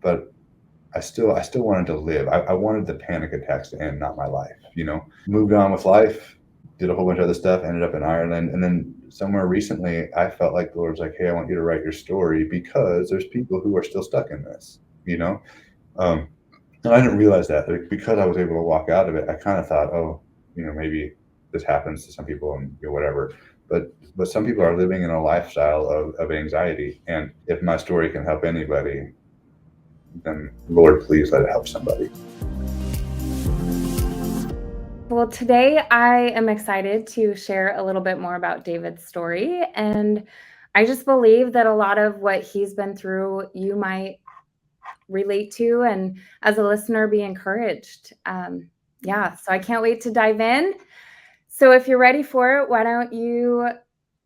but I still wanted to live. I wanted the panic attacks to end, not my life, you know? Moved on with life, did a whole bunch of other stuff, ended up in Ireland, and then somewhere recently, I felt like the Lord was like, "Hey, I want you to write your story because there's people who are still stuck in this," you know? Um, and I didn't realize that, like, because I was able to walk out of it, I kinda thought, "Oh, you know, maybe this happens to some people and, you know, whatever." But some people are living in a lifestyle of anxiety, and if my story can help anybody, then Lord, please let it help somebody. Well, today I am excited to share a little bit more about David's story. And I just believe that a lot of what he's been through, you might relate to, and as a listener, be encouraged. Yeah, so I can't wait to dive in. So if you're ready for it, why don't you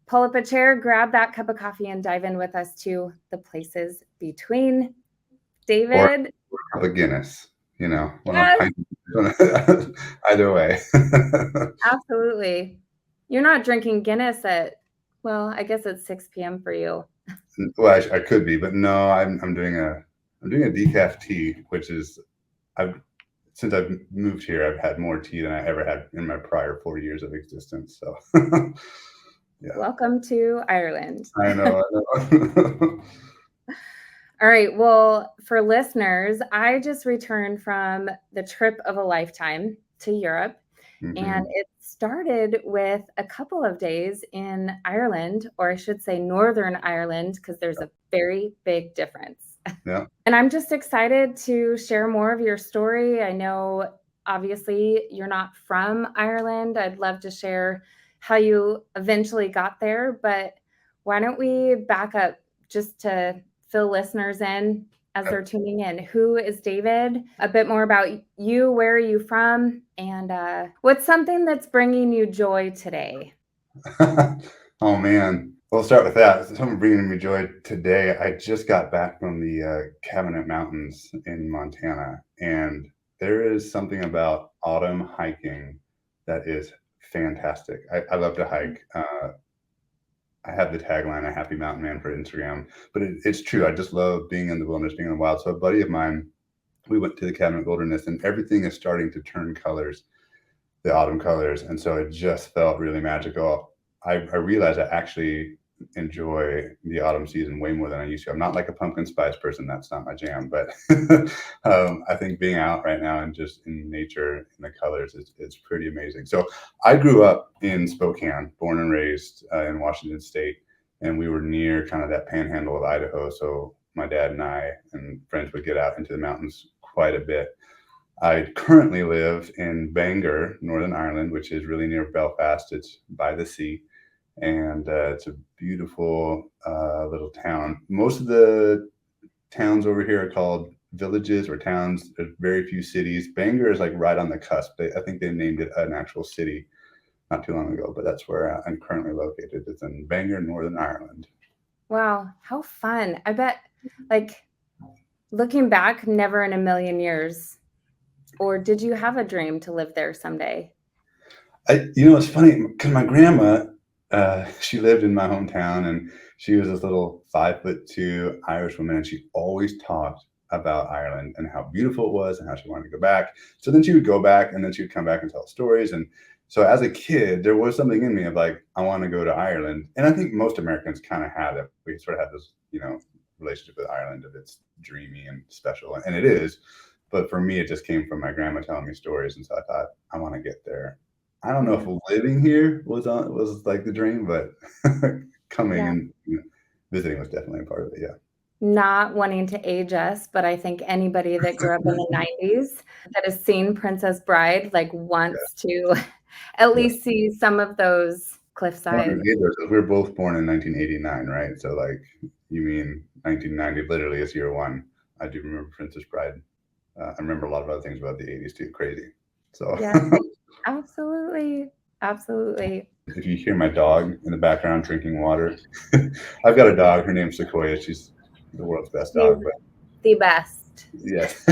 pull up a chair, grab that cup of coffee, and dive in with us to the places between. Or David? a cup of Guinness, you know, one of Yes, pint either way. absolutely. You're not drinking Guinness at, well, I guess it's 6 p.m. for you. Well, I could be, but no, I'm doing a decaf tea, which is I've since I've moved here, I've had more tea than I ever had in my prior 4 years of existence. So, yeah, Welcome to Ireland. I know, I know. All right. Well, for listeners, I just returned from the trip of a lifetime to Europe, and Mhm. it started with a couple of days in Ireland, or I should say Northern Ireland, because there's a very big difference. Yeah. And I'm just excited to share more of your story. I know, obviously, you're not from Ireland. I'd love to share how you eventually got there, but why don't we back up just to fill listeners in as they're tuning in? Who is David? A bit more about you. Where are you from? And what's something that's bringing you joy today? Oh man. We'll start with that. Something bringing me joy today. I just got back from the Cabinet Mountains in Montana, and there is something about autumn hiking that is fantastic. I love to hike. I have the tagline "A Happy Mountain Man" for Instagram, but it's true. I just love being in the wilderness, being in the wild. So a buddy of mine, we went to the Cabinet Wilderness, and everything is starting to turn colors, the autumn colors, and so it just felt really magical. I realized I actually enjoy the autumn season way more than I used to. I'm not like a pumpkin spice person; that's not my jam. But I think being out right now and just in nature and the colors is pretty amazing. So I grew up in Spokane, born and raised in Washington State, and we were near kind of that panhandle of Idaho. So my dad and I and friends would get out into the mountains quite a bit. I currently live in Bangor, Northern Ireland, which is really near Belfast. It's by the sea, and it's a beautiful little town. Most of the towns over here are called villages or towns. There's very few cities. Bangor is like right on the cusp. I think they named it an actual city not too long ago, but that's where I'm currently located. It's in Bangor, Northern Ireland. Wow, how fun. I bet, like, looking back, never in a million years. Or did you have a dream to live there someday? It's funny because my grandma, she lived in my hometown, and she was this little 5'2" Irish woman, and she always talked about Ireland and how beautiful it was and how she wanted to go back. So then she would go back, and then she would come back and tell stories. And so as a kid, there was something in me of like, I want to go to Ireland, and I think most Americans kind of have it. We sort of have this, relationship with Ireland of it's dreamy and special, and it is. But for me, it just came from my grandma telling me stories, and so I thought I want to get there. I don't know Yeah. if living here was like the dream, but coming Yeah. and visiting was definitely a part of it. Yeah. Not wanting to age us, but I think anybody that grew up in the 90s that has seen Princess Bride, like, Yeah. wants to at Yeah. least see some of those Well, cliffside. we were both born in 1989, right? So like, you mean 1990 literally is year one. I do remember Princess Bride. I remember a lot of other things about the 80s too. Crazy. So Yeah, absolutely. Absolutely. if you hear my dog in the background drinking water, I've got a dog. Her name's Sequoia. She's the world's best She's dog. But the best. yes,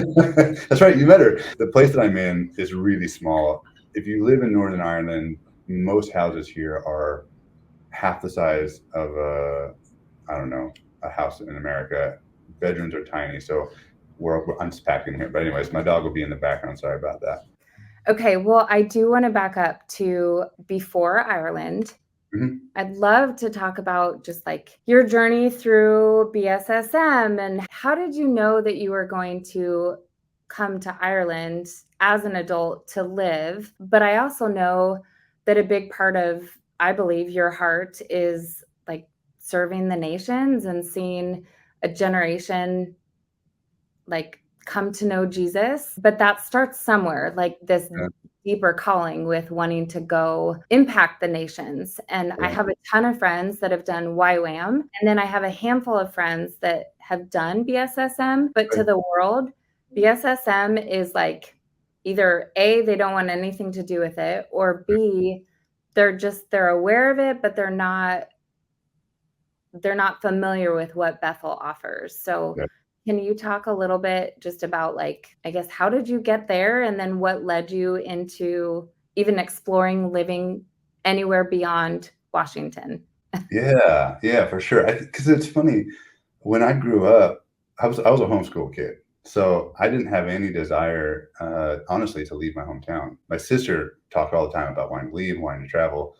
that's right. You met her. The place that I'm in is really small. If you live in Northern Ireland, most houses here are half the size of I don't know, a house in America. Bedrooms are tiny. So I'm just packing here. But anyways, my dog will be in the background. Sorry about that. Okay, well, I do want to back up to before Ireland. I'd love to talk about just like your journey through BSSM and how did you know that you were going to come to Ireland as an adult to live? But I also know that a big part of, I believe, your heart is like serving the nations and seeing a generation like come to know Jesus. But that starts somewhere, like this Yeah. deeper calling with wanting to go impact the nations. And I have a ton of friends that have done YWAM. And then I have a handful of friends that have done BSSM, but to the world, BSSM is like either A, they don't want anything to do with it, or B, they're aware of it, but they're not familiar with what Bethel offers. So Yeah. can you talk a little bit just about like, I guess, how did you get there? And then what led you into even exploring living anywhere beyond Washington? Yeah, for sure. Because it's funny, when I grew up, I was a homeschool kid, so I didn't have any desire, honestly, to leave my hometown. My sister talked all the time about wanting to leave, wanting to travel,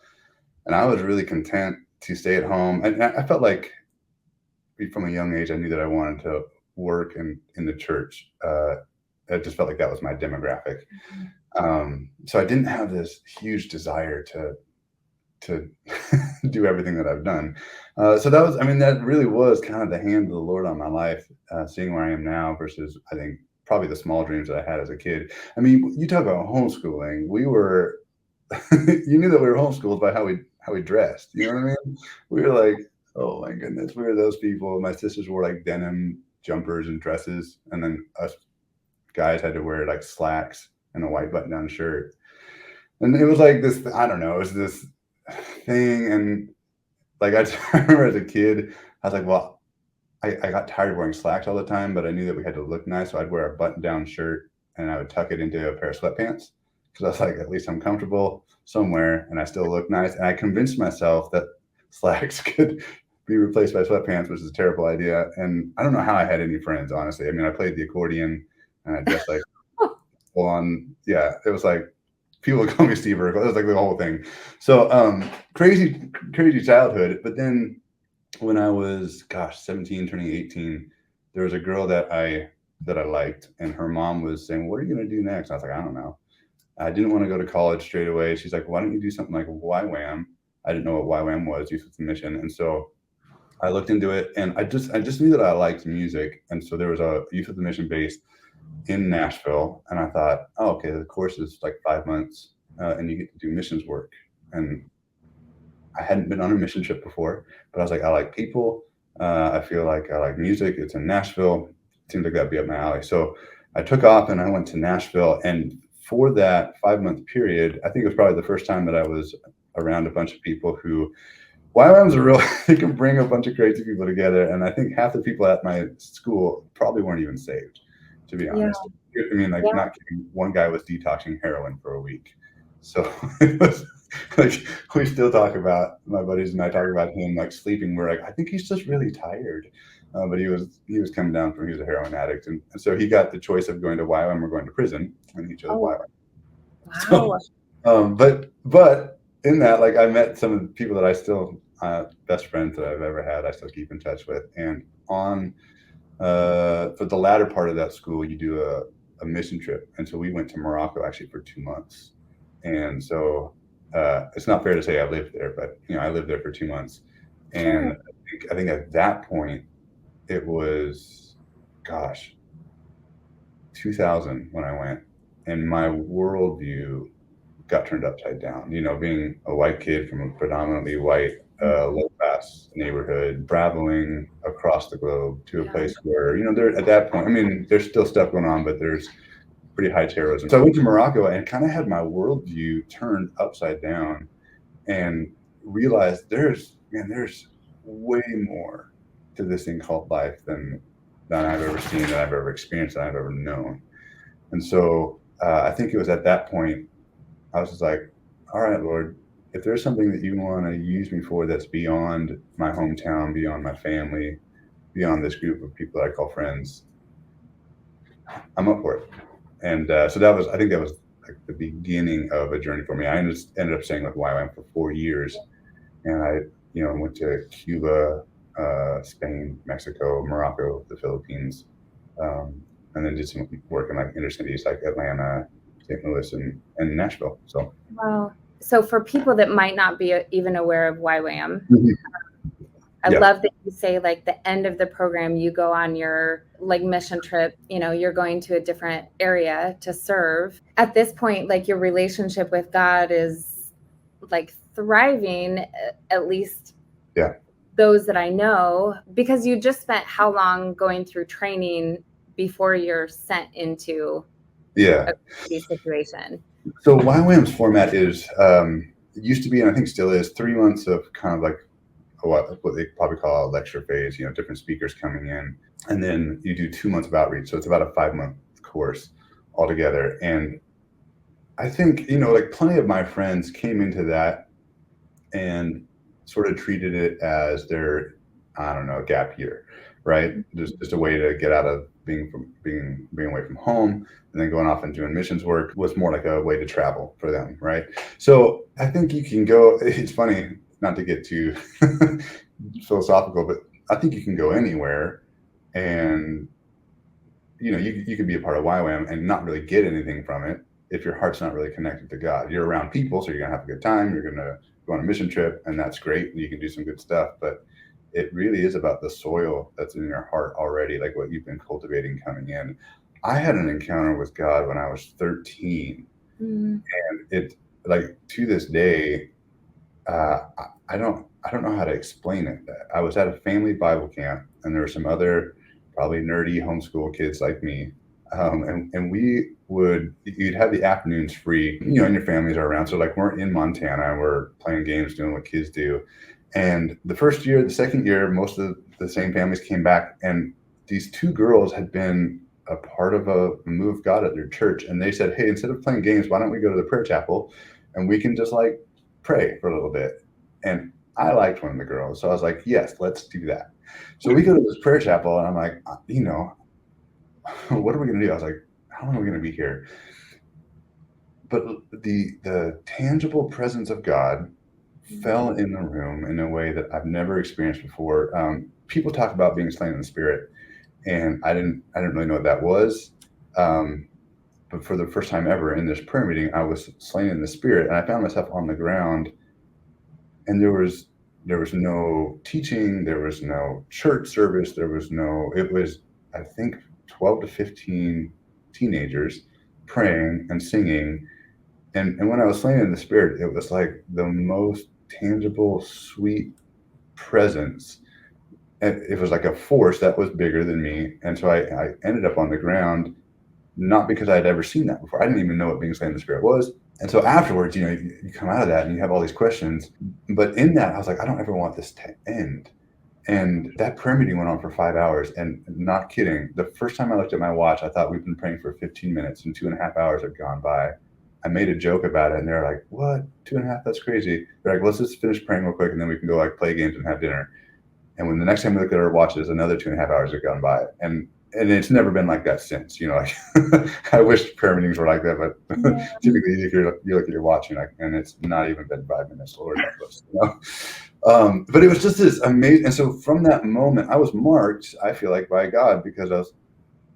and I was really content to stay at home. And I felt like from a young age, I knew that I wanted to work in the church. I just felt like that was my demographic. So I didn't have this huge desire to do everything that I've done. So that was, I mean, that really was kind of the hand of the Lord on my life, seeing where I am now versus, I think, probably the small dreams that I had as a kid. I mean, you talk about homeschooling. We were, you knew that we were homeschooled by how we dressed. You know what I mean? We were like, oh my goodness, we were those people. My sisters wore like denim jumpers and dresses, and then us guys had to wear like slacks and a white button-down shirt. And it was like this, I don't know, it was this thing. And like I remember as a kid, I was like, well, I got tired of wearing slacks all the time, but I knew that we had to look nice. So I'd wear a button-down shirt and I would tuck it into a pair of sweatpants because I was like, at least I'm comfortable somewhere and I still look nice. And I convinced myself that slacks could be replaced by sweatpants, which is a terrible idea. And I don't know how I had any friends, honestly. I mean, I played the accordion and I dressed like full on. Yeah, it was like people would call me Seabird. It was like the whole thing. So crazy childhood. But then when I was, 17, turning 18, there was a girl that I liked, and her mom was saying, "What are you going to do next?" I was like, "I don't know." I didn't want to go to college straight away. She's like, "Why don't you do something like YWAM?" I didn't know what YWAM was, Youth with a Mission, and so I looked into it, and I just knew that I liked music, and so there was a Youth with a Mission based in Nashville, and I thought, oh, okay, the course is like 5 months, and you get to do missions work, and I hadn't been on a mission trip before, but I was like, I like people. I feel like I like music. It's in Nashville. It seemed like that'd be up my alley. So I took off and I went to Nashville. And for that 5 month period, I think it was probably the first time that I was around a bunch of people who, YWAM's a real, they can bring a bunch of crazy people together. And I think half the people at my school probably weren't even saved, to be Yeah. honest. I mean, like, Yeah. not kidding. One guy was detoxing heroin for a week. So it was like, we still talk about, my buddies and I talk about him like sleeping. We're like, I think he's just really tired. But he was coming down from, he was a heroin addict. And so he got the choice of going to YWAM or going to prison, and he chose YWAM. Wow. So, but in that, like, I met some of the people that I still, best friends that I've ever had, I still keep in touch with. And on, for the latter part of that school, you do a mission trip. And so we went to Morocco actually for 2 months. And so it's not fair to say I lived there, but I lived there for 2 months. And I think at that point it was, 2000 when I went, and my worldview got turned upside down. Being a white kid from a predominantly white, low class neighborhood, traveling across the globe to a place where, there at that point, I mean, there's still stuff going on, but there's pretty high terrorism. So I went to Morocco and kind of had my worldview turned upside down and realized there's way more to this thing called life than I've ever seen, that I've ever experienced, that I've ever known. And so I think it was at that point I was just like, all right, Lord, if there's something that you want to use me for that's beyond my hometown, beyond my family, beyond this group of people that I call friends, I'm up for it. And so I think that was like the beginning of a journey for me. I ended up staying with YWAM for 4 years, and I, went to Cuba, Spain, Mexico, Morocco, the Philippines, and then did some work in like inner cities like Atlanta, St. Louis, and Nashville. So, Wow. So for people that might not be even aware of YWAM, I yeah, love that you say like the end of the program, you go on your like mission trip, you're going to a different area to serve. At this point, like your relationship with God is like thriving, at least yeah, those that I know, because you just spent how long going through training before you're sent into yeah. a situation? So YWAM's format is it used to be, and I think still is, 3 months of kind of like what they probably call a lecture phase, different speakers coming in. And then you do 2 months of outreach. So it's about a 5-month course altogether. And I think, like plenty of my friends came into that and sort of treated it as their, I don't know, gap year, right? Just a way to get out of being away from home, and then going off and doing missions work was more like a way to travel for them, right? So I think you can go. It's funny, not to get too philosophical, but I think you can go anywhere, and you can be a part of YWAM and not really get anything from it if your heart's not really connected to God. You're around people, so you're gonna have a good time. You're gonna go on a mission trip, and that's great. And you can do some good stuff, but it really is about the soil that's in your heart already, like what you've been cultivating coming in. I had an encounter with God when I was 13, and it, like, to this day, I don't know how to explain it. I was at a family Bible camp, and there were some other probably nerdy homeschool kids like me, and you'd have the afternoons free, and your families are around. So like we're in Montana, we're playing games, doing what kids do. And the first year, the second year, most of the same families came back, and these two girls had been a part of a move of God at their church, and they said, "Hey, instead of playing games, why don't we go to the prayer chapel, and we can just like pray for a little bit?" And I liked one of the girls, so I was like, "Yes, let's do that." So we go to this prayer chapel, and I'm like, what are we gonna do? I was like, "How long are we gonna be here?" But the tangible presence of God fell in the room in a way that I've never experienced before. People talk about being slain in the spirit, and I didn't really know what that was. Um, but for the first time ever in this prayer meeting, I was slain in the spirit, and I found myself on the ground, and there was no teaching, there was no church service, it was, I think, 12 to 15 teenagers praying and singing. And when I was slain in the spirit, it was like the most tangible, sweet presence. And it was like a force that was bigger than me. And so I ended up on the ground, not because I had ever seen that before. I didn't even know what being slain in the spirit was. And so afterwards, you come out of that and you have all these questions. But in that, I was like, I don't ever want this to end. And that prayer meeting went on for 5 hours. And not kidding, the first time I looked at my watch, I thought we'd been praying for 15 minutes and 2.5 hours had gone by. I made a joke about it, and they're like, "What? 2.5? That's crazy." They're like, "Let's just finish praying real quick, and then we can go like play games and have dinner." And when the next time we looked at our watches, another 2.5 hours had gone by. And it's never been like that since. Like I wish prayer meetings were like that, but typically you look at your watch and it's not even been 5 minutes, Lord help us. But it was just this amazing. And so from that moment, I was marked, I feel like, by God, because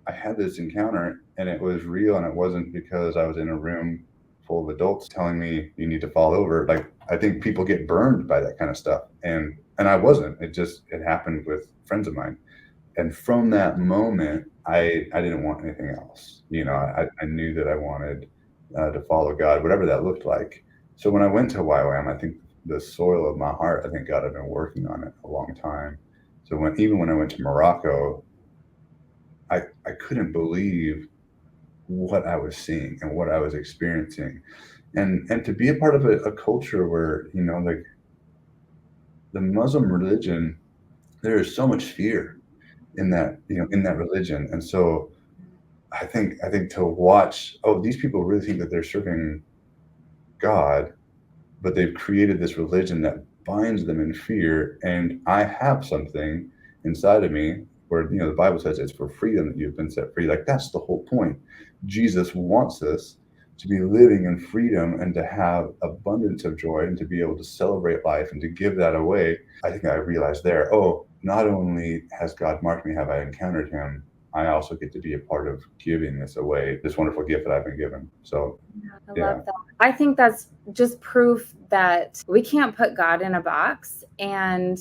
I had this encounter, and it was real, and it wasn't because I was in a room full of adults telling me you need to fall over. Like, I think people get burned by that kind of stuff, and I wasn't. It happened with friends of mine. And from that moment, I didn't want anything else. I knew that I wanted to follow God, whatever that looked like. So when I went to YWAM, I think the soil of my heart, I think God had been working on it a long time. So even when I went to Morocco, I couldn't believe what I was seeing and what I was experiencing. And to be a part of a culture where, like the Muslim religion, there is so much fear in that religion. And so I think to watch, oh, these people really think that they're serving God, but they've created this religion that binds them in fear. And I have something inside of me where, the Bible says it's for freedom that you've been set free. Like, that's the whole point. Jesus wants us to be living in freedom and to have abundance of joy and to be able to celebrate life and to give that away. I think I realized there, oh, not only has God marked me, have I encountered him, I also get to be a part of giving this away, this wonderful gift that I've been given. So I yeah. love that. I think that's just proof that we can't put God in a box, and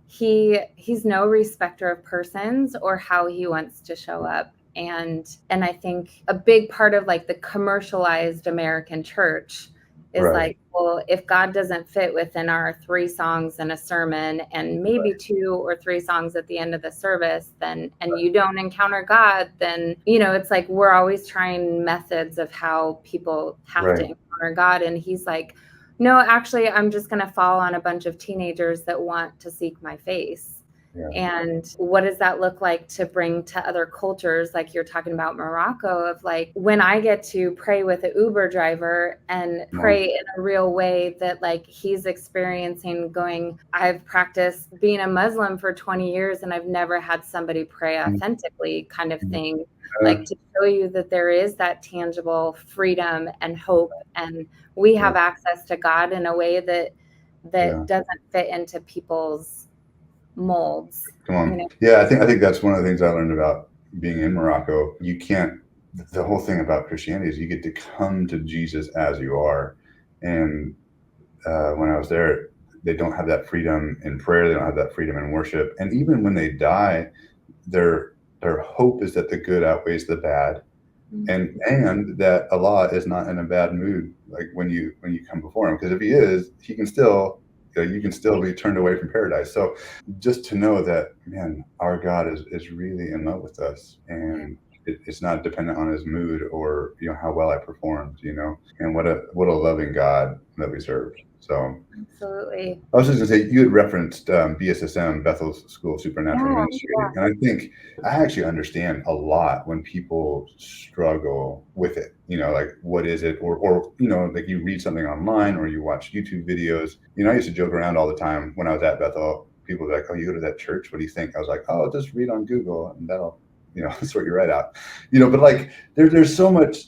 he's no respecter of persons or how he wants to show up. And I think a big part of like the commercialized American church is Right. like, well, if God doesn't fit within our 3 songs in a sermon and maybe 2 or 3 songs at the end of the service, then, and you don't encounter God, then, it's like we're always trying methods of how people have Right. to encounter God. And he's like, no, actually, I'm just going to fall on a bunch of teenagers that want to seek my face. Yeah. And what does that look like to bring to other cultures? Like you're talking about Morocco, of like, when I get to pray with an Uber driver and pray in a real way that like he's experiencing, going, I've practiced being a Muslim for 20 years and I've never had somebody pray authentically, kind of thing. Like, to show you that there is that tangible freedom and hope, and we have access to God in a way that doesn't fit into people's molds. Come on. Yeah, I think that's one of the things I learned about being in Morocco. You can't, the whole thing about Christianity is you get to come to Jesus as you are. And when I was there, they don't have that freedom in prayer. They don't have that freedom in worship. And even when they die, their hope is that the good outweighs the bad. And that Allah is not in a bad mood, like when you come before him, because if he is, he can still, you can still be turned away from paradise. So just to know that, man, our God is really in love with us, and it's not dependent on his mood or how well I performed, and what a loving God that we serve. So absolutely. I was just gonna say, you had referenced BSSM, Bethel's School of Supernatural Ministry, and I think I actually understand a lot when people struggle with it. Like, what is it, or like you read something online or you watch YouTube videos. I used to joke around all the time when I was at Bethel. People were like, "Oh, you go to that church? What do you think?" I was like, "Oh, just read on Google, and that'll, sort you right out." But like, there's so much.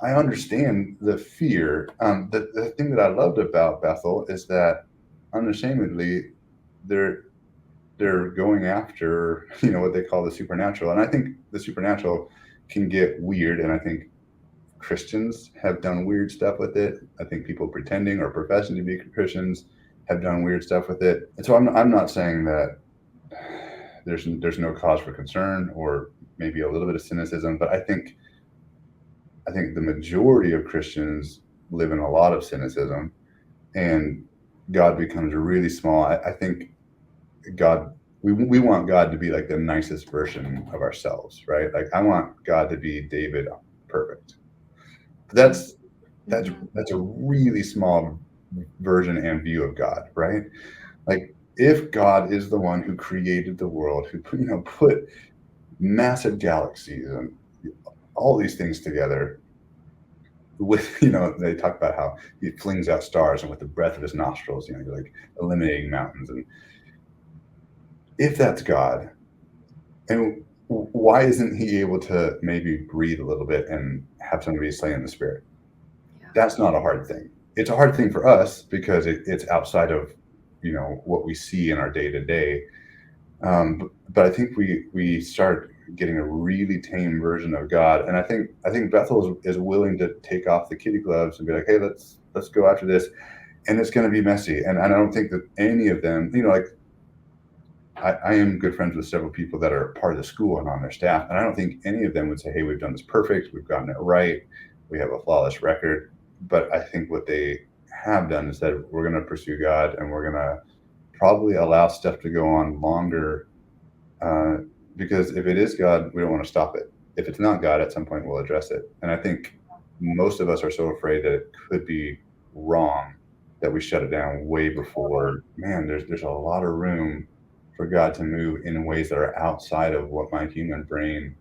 I understand the fear. The thing that I loved about Bethel is that unashamedly they're going after what they call the supernatural, and I think the supernatural can get weird, and I think Christians have done weird stuff with it. I think people pretending or professing to be Christians have done weird stuff with it, and so I'm not saying that there's no cause for concern or maybe a little bit of cynicism, but I think the majority of Christians live in a lot of cynicism, and God becomes really small. I think we want God to be like the nicest version of ourselves, right? Like, I want God to be David perfect. That's a really small version and view of God, right? Like, if God is the one who created the world, who put massive galaxies and all these things together, with they talk about how he flings out stars, and with the breath of his nostrils, you're like eliminating mountains. And if that's God, and why isn't he able to maybe breathe a little bit and have somebody slain in the spirit? That's not a hard thing. It's a hard thing for us because it's outside of what we see in our day to day. But I think we start getting a really tame version of God, and I think Bethel is willing to take off the kiddie gloves and be like, hey, let's go after this, and it's going to be messy. And I don't think that any of them, like, I am good friends with several people that are part of the school and on their staff, and I don't think any of them would say, hey, we've done this perfect, we've gotten it right, we have a flawless record. But I think what they have done is that we're going to pursue God, and we're going to probably allow stuff to go on longer, because if it is God, we don't want to stop it. If it's not God, at some point we'll address it. And I think most of us are so afraid that it could be wrong that we shut it down way before. Man, there's a lot of room for God to move in ways that are outside of what my human brain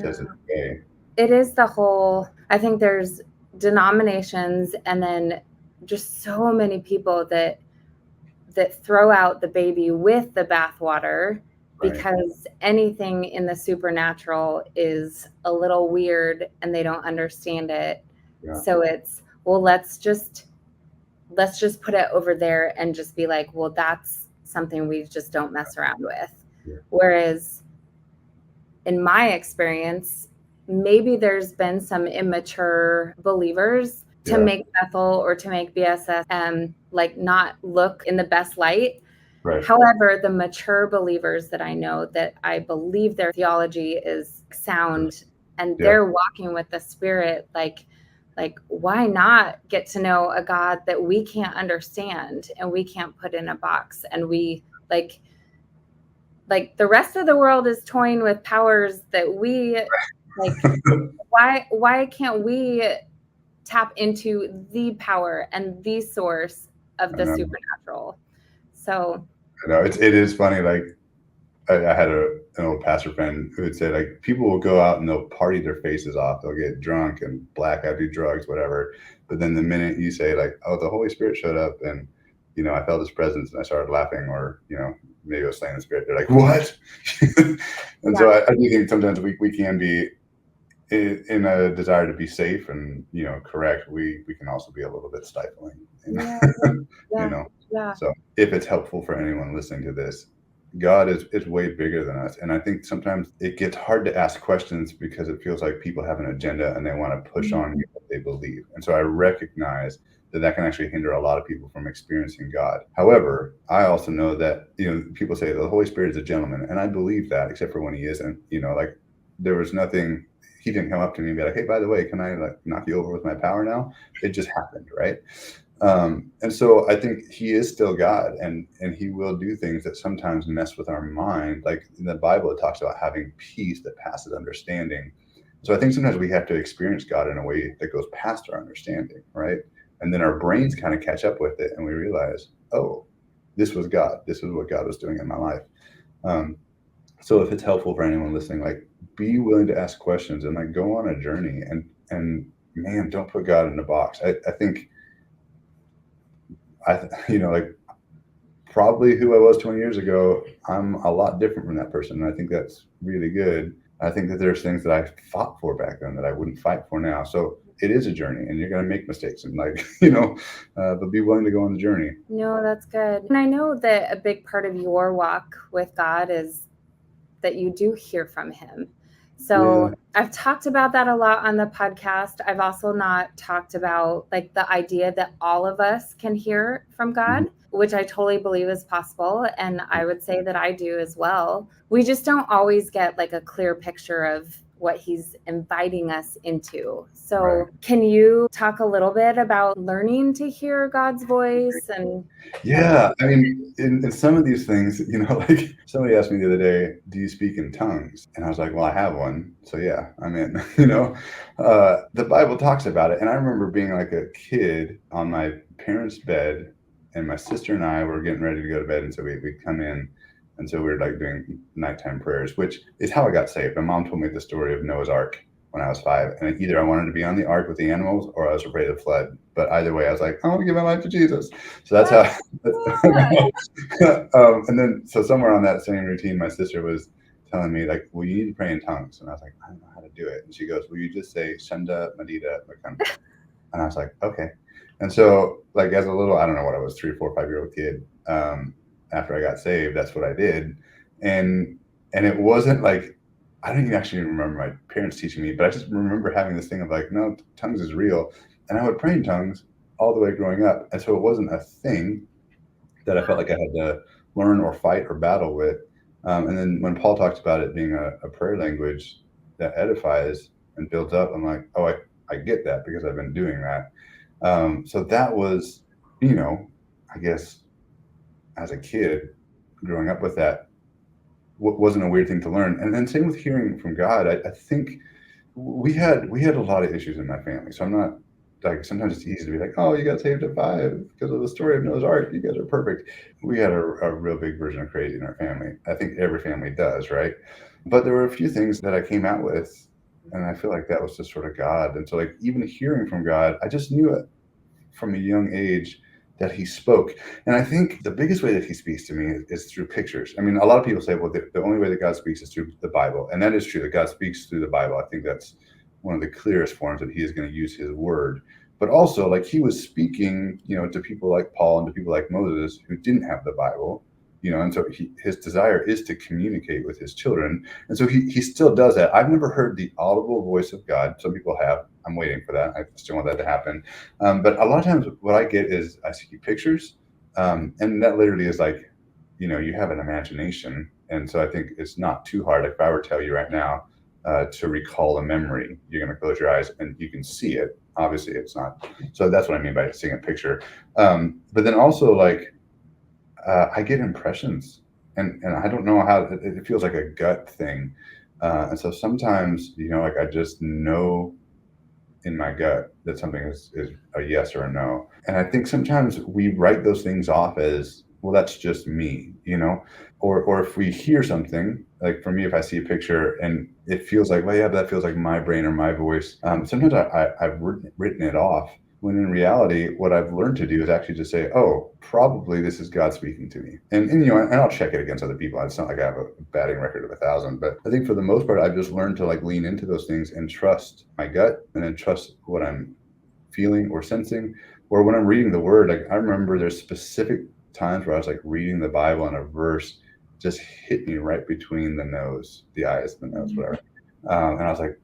says is okay. It is the whole, I think there's denominations and then just so many people that throw out the baby with the bathwater Right. because anything in the supernatural is a little weird and they don't understand it. Yeah. So it's, well, let's just put it over there and just be like, well, that's something we just don't mess around with. Yeah. Whereas in my experience, maybe there's been some immature believers to Yeah. make Bethel or to make BSS like not look in the best light. Right. However, the mature believers that I know, that I believe their theology is sound and Yeah. they're walking with the Spirit, like why not get to know a God that we can't understand and we can't put in a box, and we like the rest of the world is toying with powers that we like. Why can't we tap into the power and the source of I the know. supernatural? So I know it is funny. Like I had an old pastor friend who would say, like, people will go out and they'll party their faces off. They'll get drunk and black out, do drugs, whatever. But then the minute you say, like, oh, the Holy Spirit showed up and, I felt his presence and I started laughing, or, maybe I was slaying the Spirit, they're like, what? And so I do think sometimes we can be in a desire to be safe and, correct. We can also be a little bit stifling. So if it's helpful for anyone listening to this, God is way bigger than us. And I think sometimes it gets hard to ask questions because it feels like people have an agenda and they want to push on you what they believe. And so I recognize that can actually hinder a lot of people from experiencing God. However, I also know that, people say the Holy Spirit is a gentleman, and I believe that, except for when he isn't. Like, there was nothing, he didn't come up to me and be like, hey, by the way, can I like knock you over with my power now? It just happened, right? And so I think he is still God, and he will do things that sometimes mess with our mind. Like in the Bible, it talks about having peace that passes understanding. So I think sometimes we have to experience God in a way that goes past our understanding, right? And then our brains kind of catch up with it, and we realize, oh, this was God. This is what God was doing in my life. So if it's helpful for anyone listening, like, be willing to ask questions and like go on a journey, and man, don't put God in a box. I think like, probably who I was 20 years ago, I'm a lot different from that person. And I think that's really good. I think that there's things that I fought for back then that I wouldn't fight for now. So it is a journey, and you're going to make mistakes, and like, but be willing to go on the journey. No, that's good. And I know that a big part of your walk with God is that you do hear from him. So I've talked about that a lot on the podcast. I've also not talked about like the idea that all of us can hear from God, which I totally believe is possible. And I would say that I do as well. We just don't always get like a clear picture of what he's inviting us into. So can you talk a little bit about learning to hear God's voice? And I mean, in some of these things, like somebody asked me the other day, do you speak in tongues? And I was like, well, I have one. So yeah, I'm in. The Bible talks about it. And I remember being like a kid on my parents' bed, and my sister and I were getting ready to go to bed. And so we'd come in. And so we were like doing nighttime prayers, which is how I got saved. My mom told me the story of Noah's Ark when I was 5. And either I wanted to be on the ark with the animals, or I was afraid of the flood. But either way, I was like, I want to give my life to Jesus. So that's how. And then, so somewhere on that same routine, my sister was telling me, like, well, you need to pray in tongues. And I was like, I don't know how to do it. And she goes, will you just say Shanda Madida Makanda? And I was like, okay. And so, like, as a little, I don't know what I was, 3, 4, 5-year-old kid, after I got saved, that's what I did. And it wasn't like, I don't even actually remember my parents teaching me, but I just remember having this thing of like, no, tongues is real. And I would pray in tongues all the way growing up. And so it wasn't a thing that I felt like I had to learn or fight or battle with. And then when Paul talks about it being a prayer language that edifies and builds up, I'm like, oh, I get that because I've been doing that. So that was, I guess, as a kid growing up with that, wasn't a weird thing to learn. And then same with hearing from God. I think we had a lot of issues in my family. So I'm not like, sometimes it's easy to be like, oh, you got saved at 5 because of the story of Noah's Ark. You guys are perfect. We had a real big version of crazy in our family. I think every family does, right? But there were a few things that I came out with, and I feel like that was just sort of God. And so, like, even hearing from God, I just knew it from a young age that he spoke. And I think the biggest way that he speaks to me is through pictures. I mean, a lot of people say, well, the only way that God speaks is through the Bible. And that is true, that God speaks through the Bible. I think that's one of the clearest forms that he is going to use his word. But also, like, he was speaking, to people like Paul and to people like Moses who didn't have the Bible, and so his desire is to communicate with his children. And so he still does that. I've never heard the audible voice of God. Some people have. I'm waiting for that. I still want that to happen. But a lot of times what I get is I see pictures, and that literally is like, you have an imagination. And so I think it's not too hard. If I were to tell you right now to recall a memory, you're going to close your eyes and you can see it. Obviously, it's not. So that's what I mean by seeing a picture. But then also, like, I get impressions, and I don't know how it feels like a gut thing. And so sometimes, like, I just know in my gut that something is a yes or a no. And I think sometimes we write those things off as, well, that's just me, or if we hear something, like for me, if I see a picture and it feels like, well, yeah, that feels like my brain or my voice. Sometimes I've written it off, when in reality, what I've learned to do is actually just say, oh, probably this is God speaking to me. And I'll check it against other people. It's not like I have a batting record of 1,000, but I think for the most part, I've just learned to, like, lean into those things and trust my gut, and then trust what I'm feeling or sensing. Or when I'm reading the word, like, I remember there's specific times where I was like reading the Bible and a verse just hit me right between the eyes, the nose, whatever. And I was like,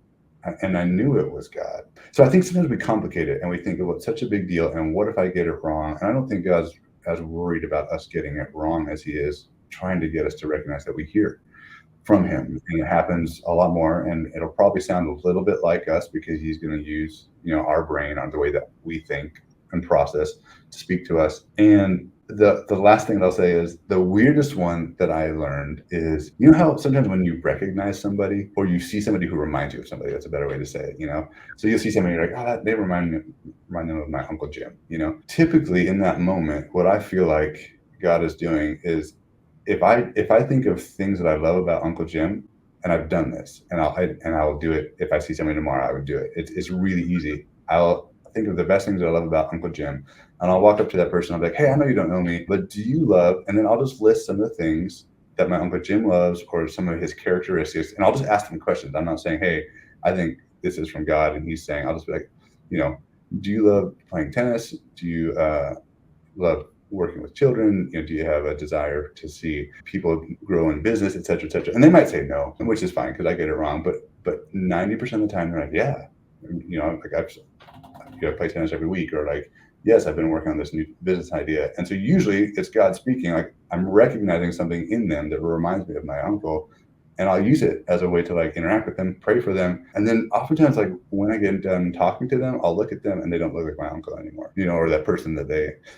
and I knew it was God. So I think sometimes we complicate it and we think, oh, it's such a big deal, and what if I get it wrong? And I don't think God's as worried about us getting it wrong as he is trying to get us to recognize that we hear from him. And it happens a lot more, and it'll probably sound a little bit like us because he's going to use, our brain on the way that we think and process to speak to us. And the last thing that I'll say is the weirdest one that I learned is, how sometimes when you recognize somebody or you see somebody who reminds you of somebody, that's a better way to say it, so you'll see somebody, you're like, oh, they remind them of my Uncle Jim. Typically in that moment, what I feel like God is doing is, if I think of things that I love about Uncle Jim, and I've done this, and I'll do it. If I see somebody tomorrow, I would do it. It's really easy. I'll think of the best things that I love about Uncle Jim, and I'll walk up to that person. I'll be like, hey, I know you don't know me, but do you love? And then I'll just list some of the things that my Uncle Jim loves, or some of his characteristics, and I'll just ask them questions. I'm not saying, hey, I think this is from God, and he's saying, I'll just be like, do you love playing tennis? Do you love working with children? Do you have a desire to see people grow in business, et cetera, et cetera? And they might say no, which is fine because I get it wrong. But 90% of the time they're like, yeah, like I play tennis every week, or like, yes, I've been working on this new business idea. And so usually it's God speaking. Like, I'm recognizing something in them that reminds me of my uncle, and I'll use it as a way to, like, interact with them, pray for them. And then oftentimes, like, when I get done talking to them, I'll look at them and they don't look like my uncle anymore, or that person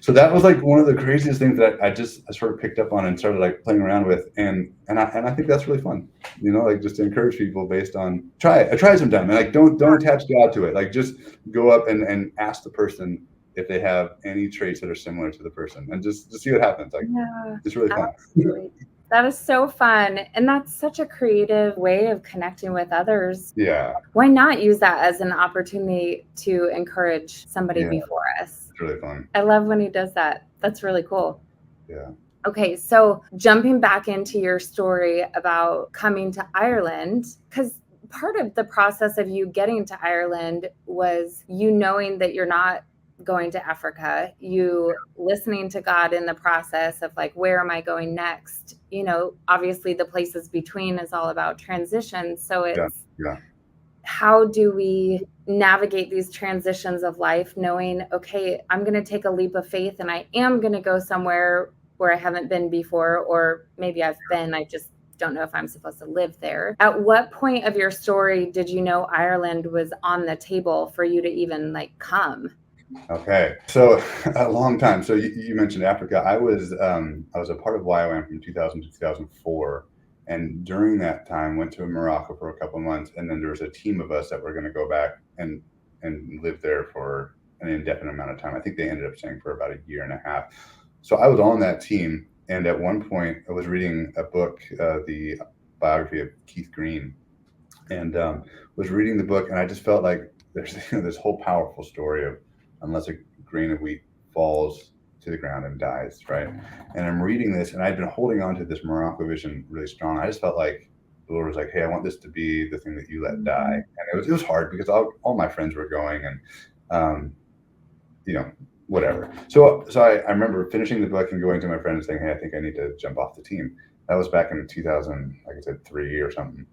so that was like one of the craziest things that I sort of picked up on and started, like, playing around with. And I think that's really fun, like, just to encourage people based on try it sometime. And, like, don't attach God to it. Like, just go up and ask the person if they have any traits that are similar to the person, and just see what happens. Like, Yeah, it's really fun. absolutely. That is so fun. And that's such a creative way of connecting with others. Yeah. Why not use that as an opportunity to encourage somebody before us? It's really fun. I love when he does that. That's really cool. Yeah. Okay, so jumping back into your story about coming to Ireland, because part of the process of you getting to Ireland was you knowing that you're not going to Africa, you listening to God in the process of, like, where am I going next? Obviously the places between is all about transition. So it's how do we navigate these transitions of life, knowing, okay, I'm going to take a leap of faith and I am going to go somewhere where I haven't been before, or maybe I've been, I just don't know if I'm supposed to live there. At what point of your story did you know Ireland was on the table for you to even, like, come? Okay, so a long time. So you mentioned Africa. I was a part of YWAM from 2000 to 2004, and during that time went to Morocco for a couple of months, and then there was a team of us that were going to go back and live there for an indefinite amount of time. I think they ended up staying for about a year and a half. So I was on that team, and at one point I was reading a book, the biography of Keith Green, and was reading the book, and I just felt like there's this whole powerful story of, unless a grain of wheat falls to the ground and dies, right? And I'm reading this, and I'd been holding on to this Morocco vision really strong. I just felt like the Lord was like, "Hey, I want this to be the thing that you let die." And it was hard because all my friends were going, and um, you know, whatever. So I remember finishing the book and going to my friend and saying, "Hey, I think I need to jump off the team." That was back in 2000, like I said, 3 or something.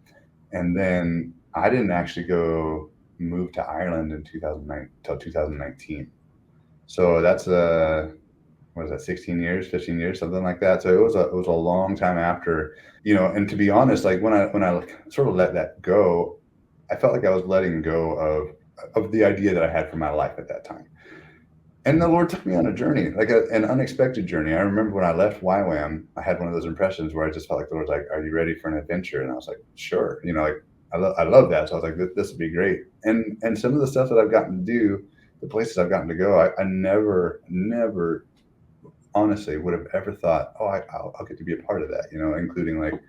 And then I didn't actually go move to Ireland in 2009 till 2019. So that's what is that, 16 years, 15 years, something like that. So it was a long time after, and to be honest, like when I like sort of let that go, I felt like I was letting go of the idea that I had for my life at that time. And the Lord took me on a journey, like an unexpected journey. I remember when I left YWAM, I had one of those impressions where I just felt like the Lord's like, "Are you ready for an adventure?" And I was like, "Sure." Like I love that. So I was like, "This would be great." And some of the stuff that I've gotten to do, the places I've gotten to go, I never honestly would have ever thought, "Oh, I'll get to be a part of that." Including like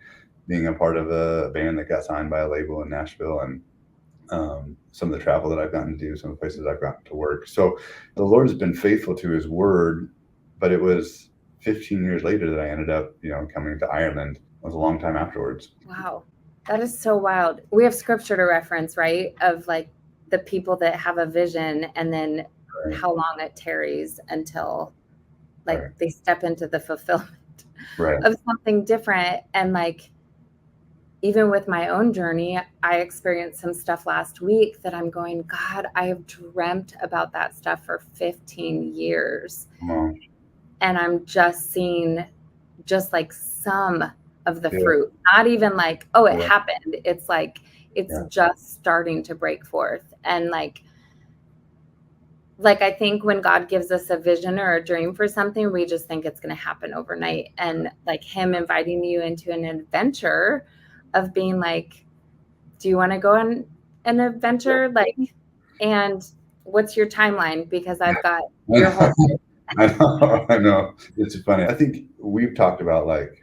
being a part of a band that got signed by a label in Nashville, and some of the travel that I've gotten to do, some of the places I've gotten to work. So the Lord has been faithful to his word, but it was 15 years later that I ended up, coming to Ireland. It was a long time afterwards. Wow. That is so wild. We have scripture to reference, right? Of like the people that have a vision and then Right. how long it tarries until like Right. they step into the fulfillment Right. of something different. And like, even with my own journey, I experienced some stuff last week that I'm going, God, I have dreamt about that stuff for 15 years. Come on. And I'm just seeing just like some of the Yeah. fruit, not even like, oh, it Yeah. happened. It's like, it's Yeah. just starting to break forth. And like I think when God gives us a vision or a dream for something, we just think it's going to happen overnight. And like him inviting you into an adventure of being like, do you want to go on an adventure? Like, and what's your timeline? Because I've got your whole I know. It's funny. I think we've talked about like,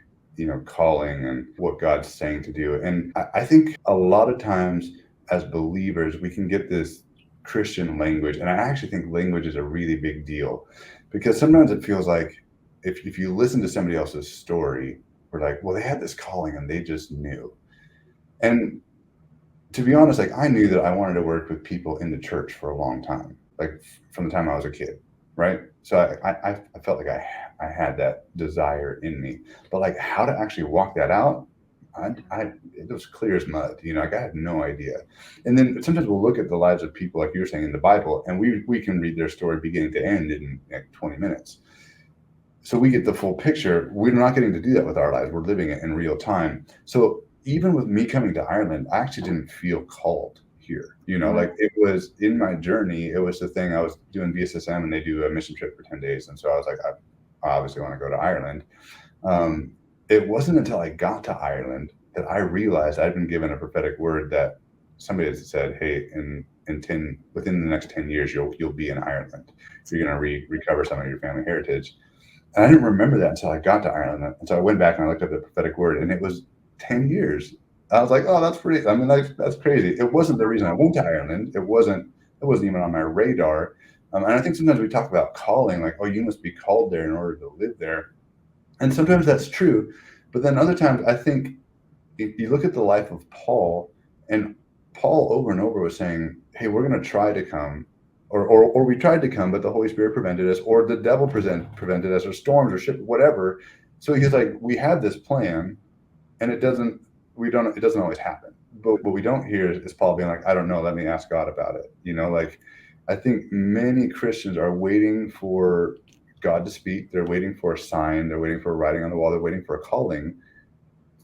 calling and what God's saying to do. And I think a lot of times as believers, we can get this Christian language. And I actually think language is a really big deal, because sometimes it feels like if you listen to somebody else's story, we're like, well, they had this calling and they just knew. And to be honest, like I knew that I wanted to work with people in the church for a long time, like from the time I was a kid, right? So I felt like I had that desire in me, but like how to actually walk that out, it was clear as mud, like I had no idea. And then sometimes we'll look at the lives of people, like you were saying, in the Bible, and we can read their story beginning to end in like 20 minutes. So we get the full picture. We're not getting to do that with our lives. We're living it in real time. So even with me coming to Ireland, I actually didn't feel called here. Like it was in my journey. It was the thing. I was doing VSSM, and they do a mission trip for 10 days. And so I was like, I obviously want to go to Ireland. It wasn't until I got to Ireland that I realized I'd been given a prophetic word that somebody had said, "Hey, within the next 10 years, you'll be in Ireland. You're going to recover some of your family heritage." And I didn't remember that until I got to Ireland. And so I went back and I looked up the prophetic word, and it was 10 years. I was like, "Oh, that's pretty." I mean, that's crazy. It wasn't the reason I went to Ireland. It wasn't even on my radar. And I think sometimes we talk about calling, like, "Oh, you must be called there in order to live there." And sometimes that's true. But then other times, I think if you look at the life of Paul, and Paul over and over was saying, "Hey, we're going to try to come." Or we tried to come, but the Holy Spirit prevented us, or the devil prevented us, or storms, or ship, whatever. So he's like, we have this plan, and it doesn't always happen. But what we don't hear is Paul being like, "I don't know, let me ask God about it." Like I think many Christians are waiting for God to speak. They're waiting for a sign. They're waiting for a writing on the wall. They're waiting for a calling,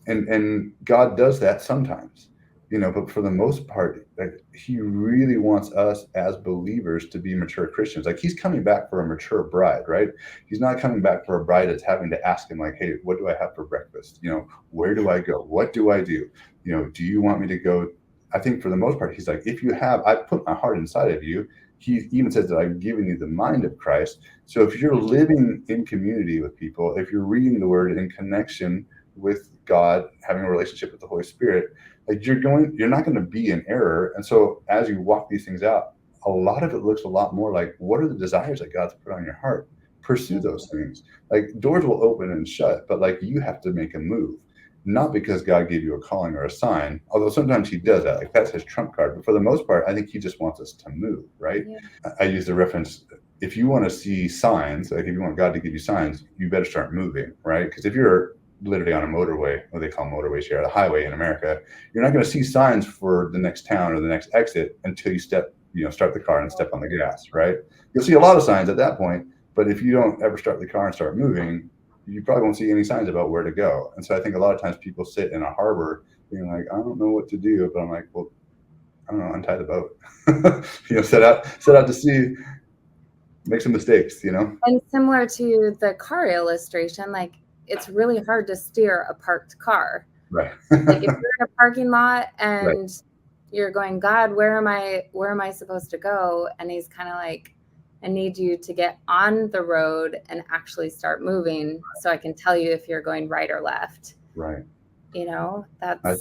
and God does that sometimes. But for the most part, like he really wants us as believers to be mature Christians. Like he's coming back for a mature bride, right? He's not coming back for a bride that's having to ask him like, "Hey, what do I have for breakfast? Where do I go? What do I do? Do you want me to go?" I think for the most part, he's like, "If you have, I put my heart inside of you." He even says that I've given you the mind of Christ. So if you're living in community with people, if you're reading the word in connection with God, having a relationship with the Holy Spirit, like you're not going to be in error. And so as you walk these things out, a lot of it looks a lot more like, what are the desires that God's put on your heart? pursue those things. Like doors will open and shut, but like you have to make a move. Not because God gave you a calling or a sign, although sometimes he does that. Like that's his trump card. But for the most part, I think he just wants us to move, right? Yeah. I use the reference, if you want to see signs, like if you want God to give you signs, you better start moving, right? Because if you're literally on a motorway, what they call motorways here, the highway in America, you're not going to see signs for the next town or the next exit until you start the car and step on the gas, right? You'll see a lot of signs at that point, but if you don't ever start the car and start moving, you probably won't see any signs about where to go. And so I think a lot of times people sit in a harbor being like, I don't know what to do, but I'm like, well, I don't know, untie the boat. Set out to sea, make some mistakes, And similar to the car illustration, like it's really hard to steer a parked car. Right. Like if you're in a parking lot and Right. you're going, God, where am I supposed to go? And he's kind of like, I need you to get on the road and actually start moving so I can tell you if you're going right or left. Right. That's I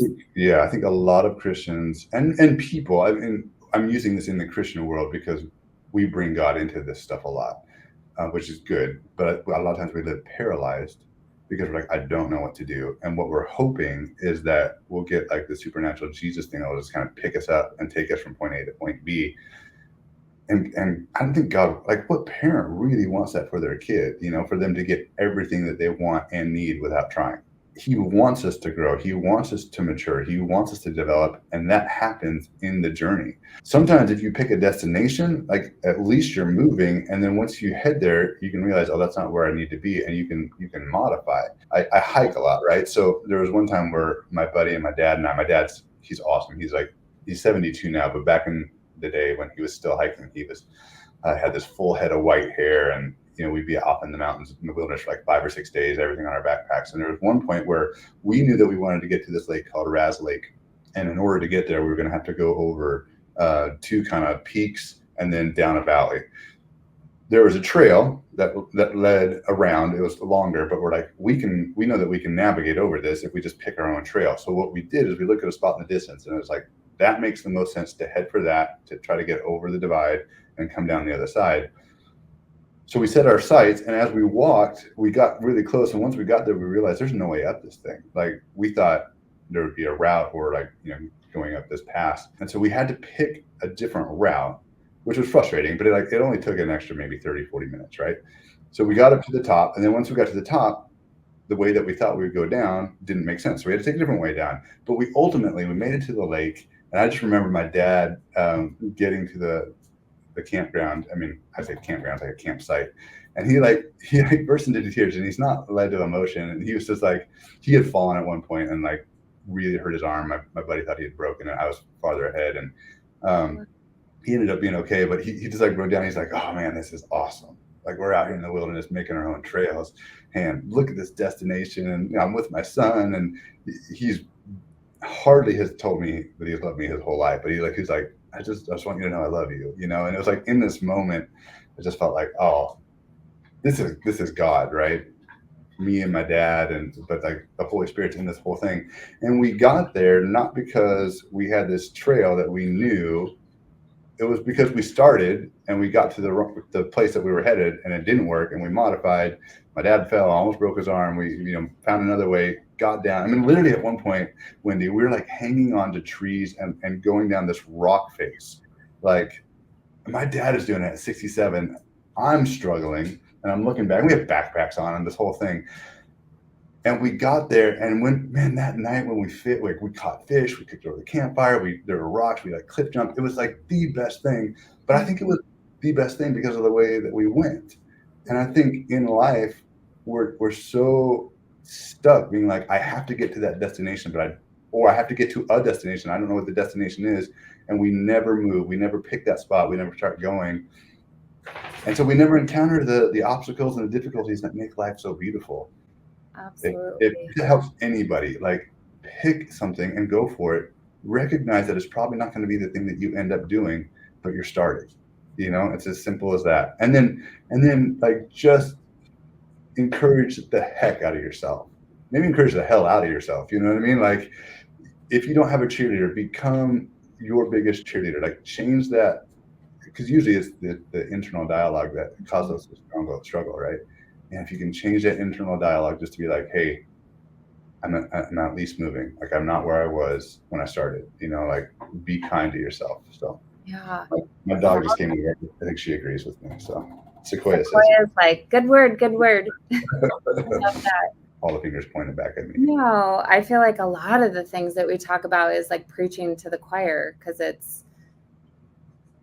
think a lot of Christians and people, I mean, I'm using this in the Christian world because we bring God into this stuff a lot, which is good. But a lot of times we live paralyzed because we're like, I don't know what to do. And what we're hoping is that we'll get like the supernatural Jesus thing that'll just kind of pick us up and take us from point A to point B. And I don't think God, like what parent really wants that for their kid, for them to get everything that they want and need without trying. He wants us to grow. He wants us to mature. He wants us to develop. And that happens in the journey. Sometimes if you pick a destination, like at least you're moving. And then once you head there, you can realize, oh, that's not where I need to be. And you can modify. I hike a lot, right? So there was one time where my buddy and my dad and I, he's awesome. He's 72 now, but back in the day when he was still hiking, he had this full head of white hair, and we'd be off in the mountains in the wilderness for like 5 or 6 days, everything on our backpacks. And there was one point where we knew that we wanted to get to this lake called Raz Lake, and in order to get there, we were going to have to go over 2 kind of peaks and then down a valley. There was a trail that led around. It was longer, but we're like, we know that we can navigate over this if we just pick our own trail. So what we did is we looked at a spot in the distance, and it was like, that makes the most sense to head for that, to try to get over the divide and come down the other side. So we set our sights, and as we walked, we got really close. And once we got there, we realized there's no way up this thing. Like we thought there would be a route or like, going up this pass. And so we had to pick a different route, which was frustrating, but it only took an extra maybe 30, 40 minutes, right? So we got up to the top. And then once we got to the top, the way that we thought we would go down didn't make sense. So we had to take a different way down. But we made it to the lake. And I just remember my dad getting to the campground. I mean, I say campground, like a campsite. And he burst into tears, and he's not led to emotion. And he was just like, he had fallen at one point and like really hurt his arm. My buddy thought he had broken it. I was farther ahead, and he ended up being okay. But he just like broke down. He's like, oh man, this is awesome. Like we're out here in the wilderness making our own trails, and look at this destination. And I'm with my son, and he's hardly has told me that he's loved me his whole life, but he's like, I just want you to know I love you, and it was like in this moment, I just felt like, oh, this is God, right? Me and my dad, but like the Holy Spirit's in this whole thing. And we got there not because we had this trail that we knew. It was because we started and we got to the place that we were headed, and it didn't work, and we modified. My dad fell, almost broke his arm. We found another way, got down. I mean, literally at one point, Wendy, we were like hanging on to trees and going down this rock face. Like my dad is doing it at 67. I'm struggling, and I'm looking back. We have backpacks on and this whole thing. And we got there, and that night when we caught fish, we cooked over the campfire, there were rocks, we like cliff jumped. It was like the best thing. But I think it was the best thing because of the way that we went. And I think in life, we're so stuck being like, I have to get to that destination, or I have to get to a destination. I don't know what the destination is. And we never move. We never pick that spot. We never start going. And so we never encounter the obstacles and the difficulties that make life so beautiful. absolutely. If it helps anybody, like pick something and go for it. Recognize that it's probably not going to be the thing that you end up doing, but you're starting. It's as simple as that. And then like just encourage the heck out of yourself. Maybe encourage the hell out of yourself. You know what I mean? Like if you don't have a cheerleader, become your biggest cheerleader. Like change that because usually it's the internal dialogue that causes us to struggle, right? And if you can change that internal dialogue just to be like, hey, I'm at least moving. Like I'm not where I was when I started. Like be kind to yourself. So Yeah. my Yeah. dog just came over. I think she agrees with me. So Sequoia says Sequoia is like, good word, good word. I love that. all the fingers pointed back at me. No, I feel like a lot of the things that we talk about is like preaching to the choir, because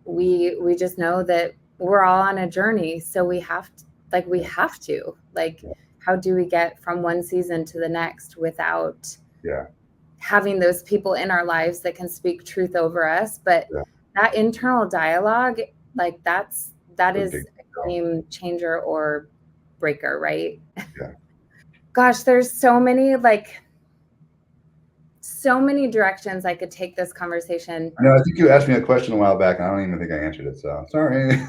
we just know that we're all on a journey, so we have to how do we get from one season to the next without having those people in our lives that can speak truth over us? But that internal dialogue, like that is a game changer or breaker, right? Gosh, there's so many directions I could take this conversation. No, I think you asked me a question a while back, and I don't even think I answered it. So sorry.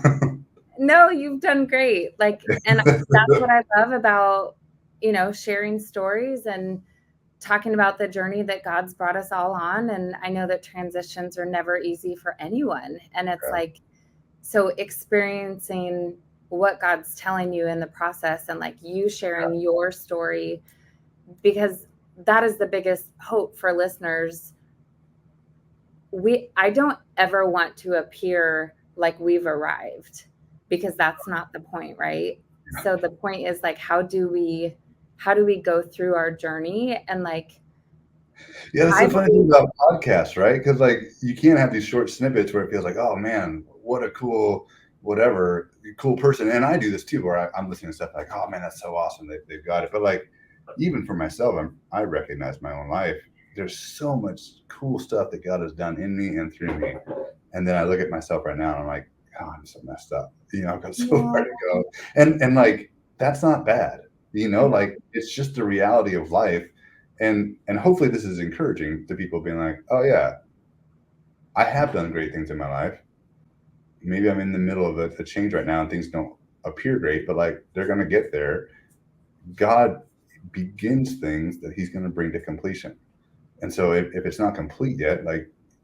No, you've done great. And that's what I love about, sharing stories and talking about the journey that God's brought us all on. And I know that transitions are never easy for anyone. And it's so experiencing what God's telling you in the process, and you sharing your story, because that is the biggest hope for listeners. I don't ever want to appear like we've arrived, because that's not the point, right? So the point is how do we go through our journey? And that's the funny thing about podcasts, right? Because you can't have these short snippets where it feels like, oh man, what a cool cool person. And I do this too, where I'm listening to stuff like, oh man, that's so awesome, they've got it. But even for myself, I recognize my own life. There's so much cool stuff that God has done in me and through me. And then I look at myself right now and I'm like, oh, I'm so messed up. I've got so far to go. And that's not bad. It's just the reality of life. And hopefully this is encouraging to people, being like, oh yeah, I have done great things in my life. Maybe I'm in the middle of a change right now and things don't appear great, but they're going to get there. God begins things that he's going to bring to completion. And so if it's not complete yet,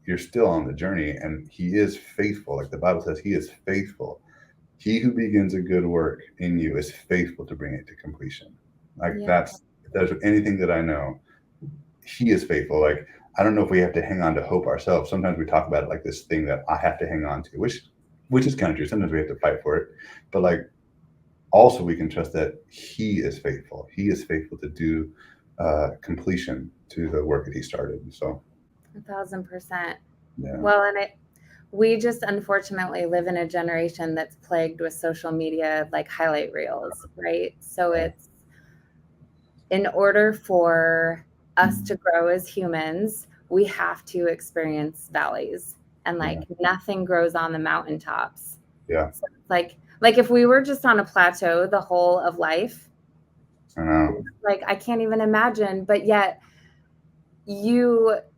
you're still on the journey, and he is faithful. Like the Bible says, he is faithful. He who begins a good work in you is faithful to bring it to completion. If there's anything that I know, he is faithful. I don't know if we have to hang on to hope ourselves. Sometimes we talk about it like this thing that I have to hang on to, which is kind of true. Sometimes we have to fight for it. But also we can trust that he is faithful. He is faithful to do completion to the work that he started. So 1,000%. Yeah. Well, and we just unfortunately live in a generation that's plagued with social media, highlight reels, right? So it's, in order for us to grow as humans, we have to experience valleys, and nothing grows on the mountaintops. Yeah. So it's if we were just on a plateau the whole of life, I know. I can't even imagine. But yet the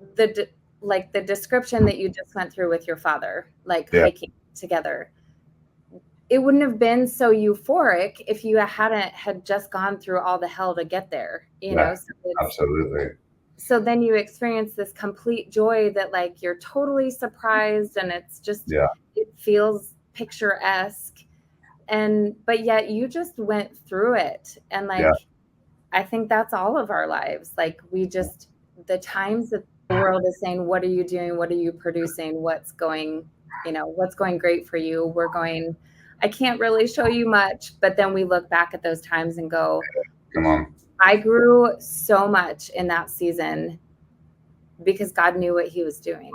description that you just went through with your father, hiking together, it wouldn't have been so euphoric if you had just gone through all the hell to get there, know? So absolutely. So then you experience this complete joy that you're totally surprised, and it's just, it feels picturesque. But yet you just went through it. And I think that's all of our lives. The times that the world is saying, what are you doing? What are you producing? What's going great for you? I can't really show you much. But then we look back at those times and go, come on. I grew so much in that season because God knew what he was doing.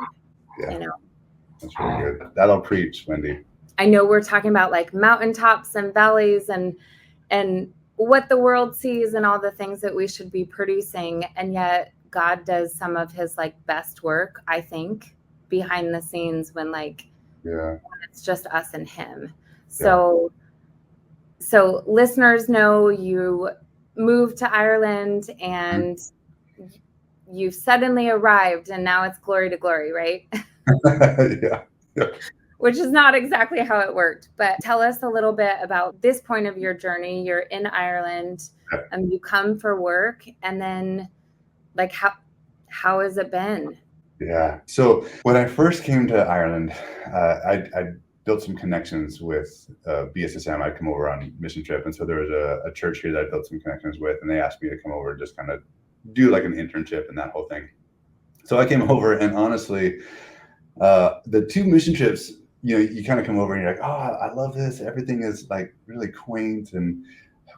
That's really good. That'll preach, Wendy. I know we're talking about mountaintops and valleys and what the world sees and all the things that we should be producing. And yet God does some of his best work, I think, behind the scenes when it's just us and him. So listeners know you moved to Ireland and you've suddenly arrived, and now it's glory to glory, right? Yeah. Which is not exactly how it worked. But tell us a little bit about this point of your journey. You're in Ireland, and you come for work, and then how has it been? Yeah. So when I first came to Ireland, I'd built some connections with BSSM. I'd come over on mission trip, and so there was a church here that I built some connections with, and they asked me to come over and just kind of do like an internship and that whole thing. So I came over, and honestly, the two mission trips, you kind of come over and you're like, oh, I love this. Everything is like really quaint, and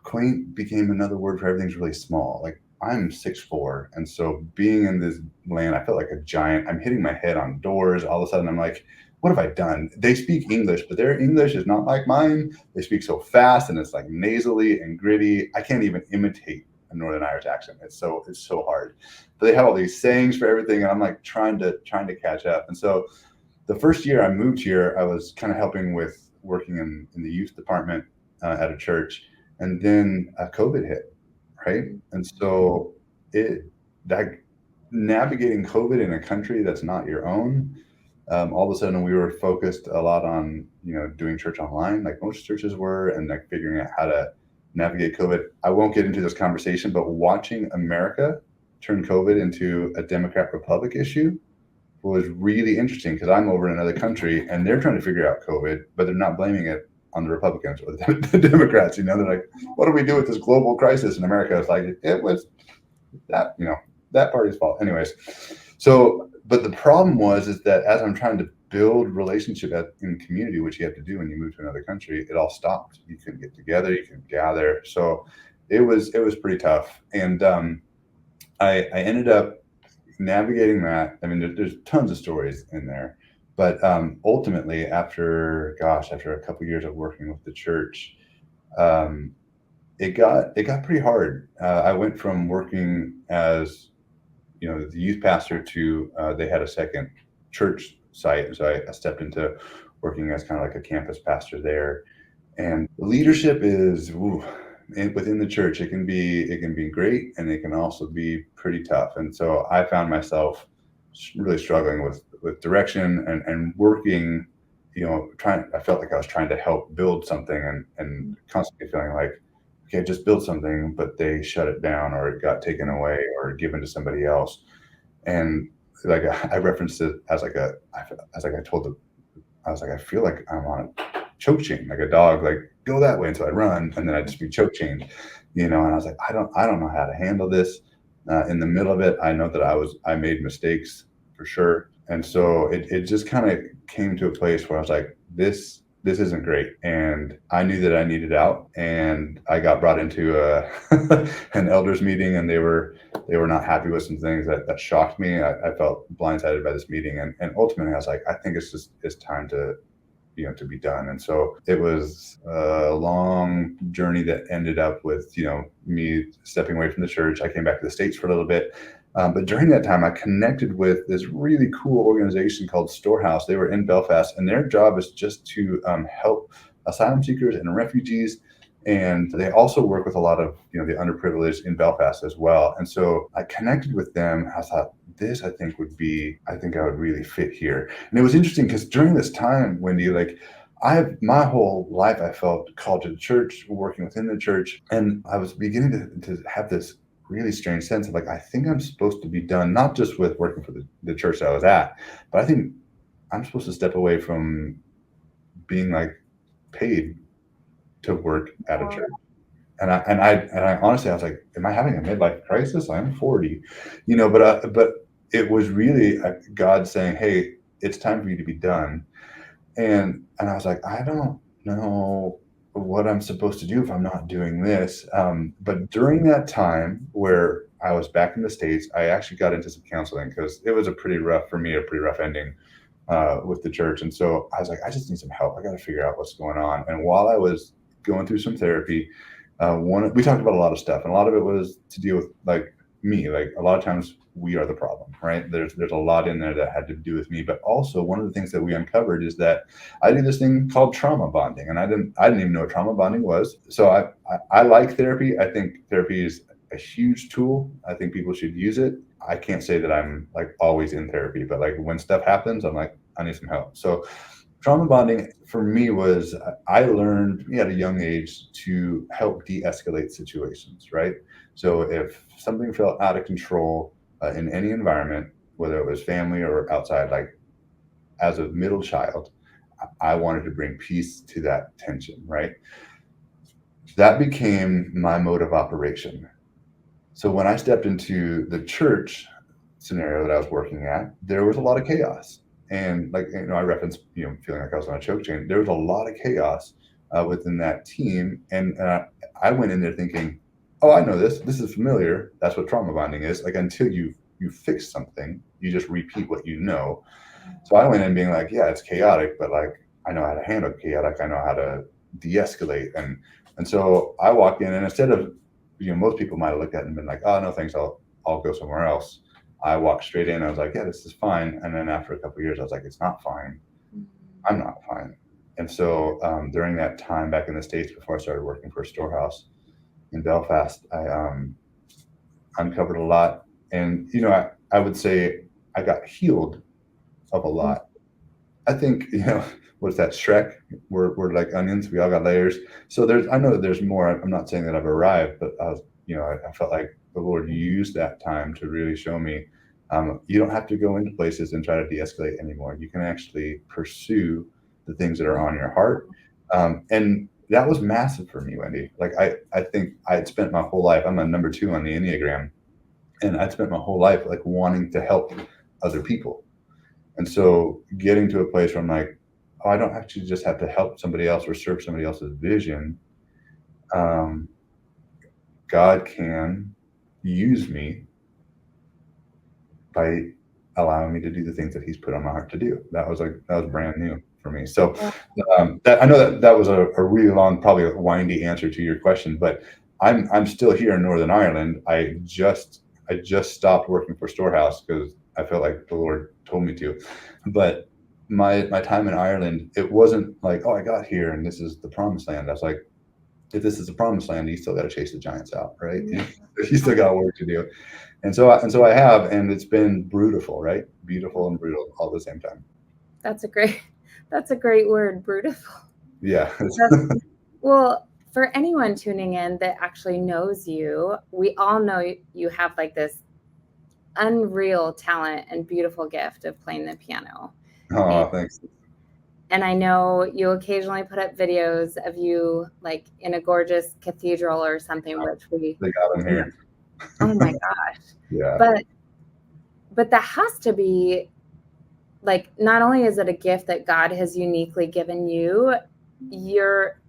quaint became another word for everything's really small. Like I'm 6'4", and so being in this land, I felt like a giant. I'm hitting my head on doors. All of a sudden, I'm like, what have I done? They speak English, but their English is not like mine. They speak so fast, and it's like nasally and gritty. I can't even imitate a Northern Irish accent. It's so hard. But they have all these sayings for everything, and I'm like trying to catch up. And so the first year I moved here, I was kind of helping with working in the youth department at a church, and then COVID hit, right? And so that navigating COVID in a country that's not your own, all of a sudden we were focused a lot on doing church online, like most churches were, and like figuring out how to navigate COVID. I won't get into this conversation, but watching America turn COVID into a Democrat Republic issue was really interesting, because I'm over in another country and they're trying to figure out COVID, but they're not blaming it on the Republicans or the Democrats. They're like, what do we do with this global crisis in America? It's like, it was that party's fault. Anyways, so, but the problem is that as I'm trying to build relationship in community, which you have to do when you move to another country, it all stopped. You couldn't get together, you couldn't gather. So it was pretty tough. And I ended up navigating that. I mean, there's tons of stories in there, but ultimately, after a couple of years of working with the church, it got pretty hard. I went from working as the youth pastor to they had a second church site, so I stepped into working as kind of like a campus pastor there. And leadership is within the church, it can be great, and it can also be pretty tough. And so I found myself really struggling with direction and working, I felt like I was trying to help build something, and constantly feeling like, okay, just build something, but they shut it down, or it got taken away or given to somebody else. And like I referenced it as like I feel like I'm on a choke chain, like a dog, like go that way until I run, and then I'd just be choke chained, and I was like, I don't know how to handle this. In the middle of it, I know that I made mistakes for sure. And so it just kind of came to a place where I was like, this isn't great. And I knew that I needed out, and I got brought into an elders meeting, and they were not happy with some things that shocked me. I felt blindsided by this meeting, and ultimately I was like, I think it's time to be done. And so it was a long journey that ended up with me stepping away from the church. I came back to the States for a little bit. But during that time, I connected with this really cool organization called Storehouse. They were in Belfast, and their job is just to help asylum seekers and refugees. And they also work with a lot of the underprivileged in Belfast as well. And so I connected with them. I thought, I think I would really fit here. And it was interesting because during this time, Wendy, like my whole life, I felt called to the church, working within the church, and I was beginning to have this really strange sense of like, I think I'm supposed to be done, not just with working for the church that I was at, but I think I'm supposed to step away from being like paid to work at a church. And I honestly, I was like, am I having a midlife crisis? I'm 40, but it was really God saying, hey, it's time for you to be done. And I was like, I don't know what I'm supposed to do if I'm not doing this. But during that time where I was back in the States, I actually got into some counseling, because it was a pretty rough ending with the church. And so I was like, I just need some help. I got to figure out what's going on. And while I was going through some therapy, we talked about a lot of stuff, and a lot of it was to deal with like me. Like a lot of times we are the problem, right? There's a lot in there that had to do with me, but also one of the things that we uncovered is that I do this thing called trauma bonding, and I didn't even know what trauma bonding was. So I like therapy. I think therapy is a huge tool. I think people should use it. I can't say that I'm like always in therapy, but like when stuff happens, I'm like, I need some help. So trauma bonding for me was, I learned at a young age to help de-escalate situations, right? So if something felt out of control in any environment, whether it was family or outside, like as a middle child, I wanted to bring peace to that tension, right? That became my mode of operation. So when I stepped into the church scenario that I was working at, there was a lot of chaos. And like, I referenced, feeling like I was on a choke chain. There was a lot of chaos within that team. And I went in there thinking, oh, I know this. This is familiar. That's what trauma bonding is. Like until you fix something, you just repeat what you know. So I went in being like, yeah, it's chaotic, but like I know how to handle chaotic. I know how to de-escalate. And so I walked in, and instead of, most people might have looked at it and been like, oh no, thanks, I'll go somewhere else. I walked straight in. I was like, yeah, this is fine. And then after a couple of years, I was like, it's not fine. I'm not fine. And so during that time back in the States, before I started working for a storehouse in Belfast, I uncovered a lot. And, I would say I got healed of a lot. I think, what's that, Shrek? We're like onions. We all got layers. So I know that there's more. I'm not saying that I've arrived, but I felt like the Lord used that time to really show me, you don't have to go into places and try to de-escalate anymore. You can actually pursue the things that are on your heart. And that was massive for me, Wendy. Like, I think I had spent my whole life, I'm a number 2 on the Enneagram, and I'd spent my whole life like wanting to help other people. And so getting to a place where I'm like, oh, I don't actually just have to help somebody else or serve somebody else's vision. God can use me by allowing me to do the things that he's put on my heart to do. That was brand new for me. So I know that was a really long, probably a windy answer to your question, but I'm still here in Northern Ireland. I just stopped working for Storehouse because I felt like the Lord told me to. But my time in Ireland, it wasn't like, oh, I got here and this is the promised land. I was like, if this is the promised land, you still got to chase the giants out, right? You still got work to do. And so I have, and it's been beautiful, right? Beautiful and brutal all at the same time. That's a great word, brutal. Yeah. Well, for anyone tuning in that actually knows you, we all know you have like this unreal talent and beautiful gift of playing the piano. Oh, thanks. And I know you occasionally put up videos of you like in a gorgeous cathedral or something, which they got them here. Oh my gosh. Yeah. But that has to be like, not only is it a gift that God has uniquely given you, you're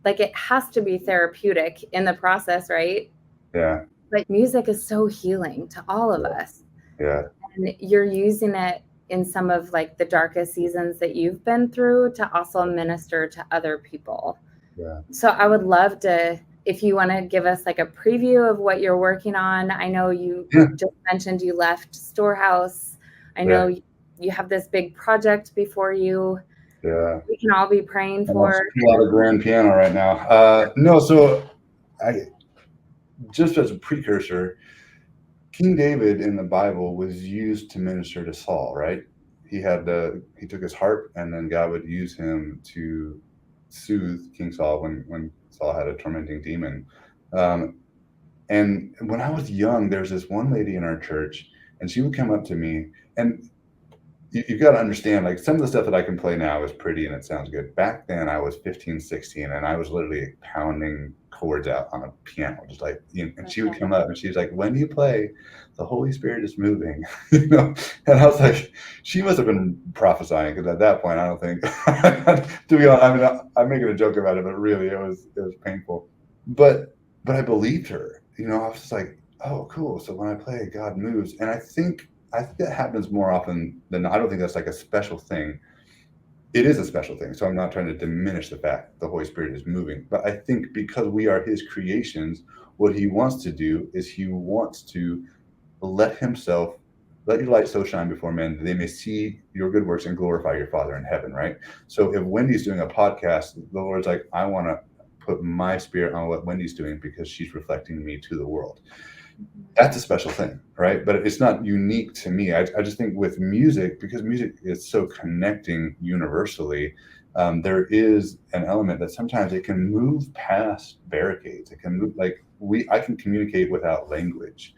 like, it has to be therapeutic in the process, right? Yeah. Like music is so healing to all of us. Yeah. And you're using it in some of like the darkest seasons that you've been through to also minister to other people. Yeah. So I would love to, if you want to give us like a preview of what you're working on. I know you just mentioned you left Storehouse. I know you have this big project before you. Yeah. We can all be praying for. A lot of grand piano right now. No, so just as a precursor, King David in the Bible was used to minister to Saul, right? He took his harp, and then God would use him to soothe King Saul when Saul had a tormenting demon. And when I was young, there's this one lady in our church, and she would come up to me, and you've got to understand, like, some of the stuff that I can play now is pretty and it sounds good. Back then I was 15, 16, and I was literally pounding chords out on a piano, just like, and she would come up and she was like, when you play, the Holy Spirit is moving, and I was like, she must have been prophesying, because at that point, I don't think, to be honest, I mean, I'm making a joke about it, but really it was painful. But I believed her, I was just like, oh, cool. So when I play, God moves. And I think that happens more often than I don't think that's like a special thing. It is a special thing. So I'm not trying to diminish the fact the Holy Spirit is moving. But I think because we are his creations, what he wants to do is he wants to let your light so shine before men that they may see your good works and glorify your Father in heaven, right? So if Wendy's doing a podcast, the Lord's like, I want to put my spirit on what Wendy's doing because she's reflecting me to the world. That's a special thing, right? But it's not unique to me. I just think with music, because music is so connecting universally, there is an element that sometimes it can move past barricades. It can move, like, I can communicate without language.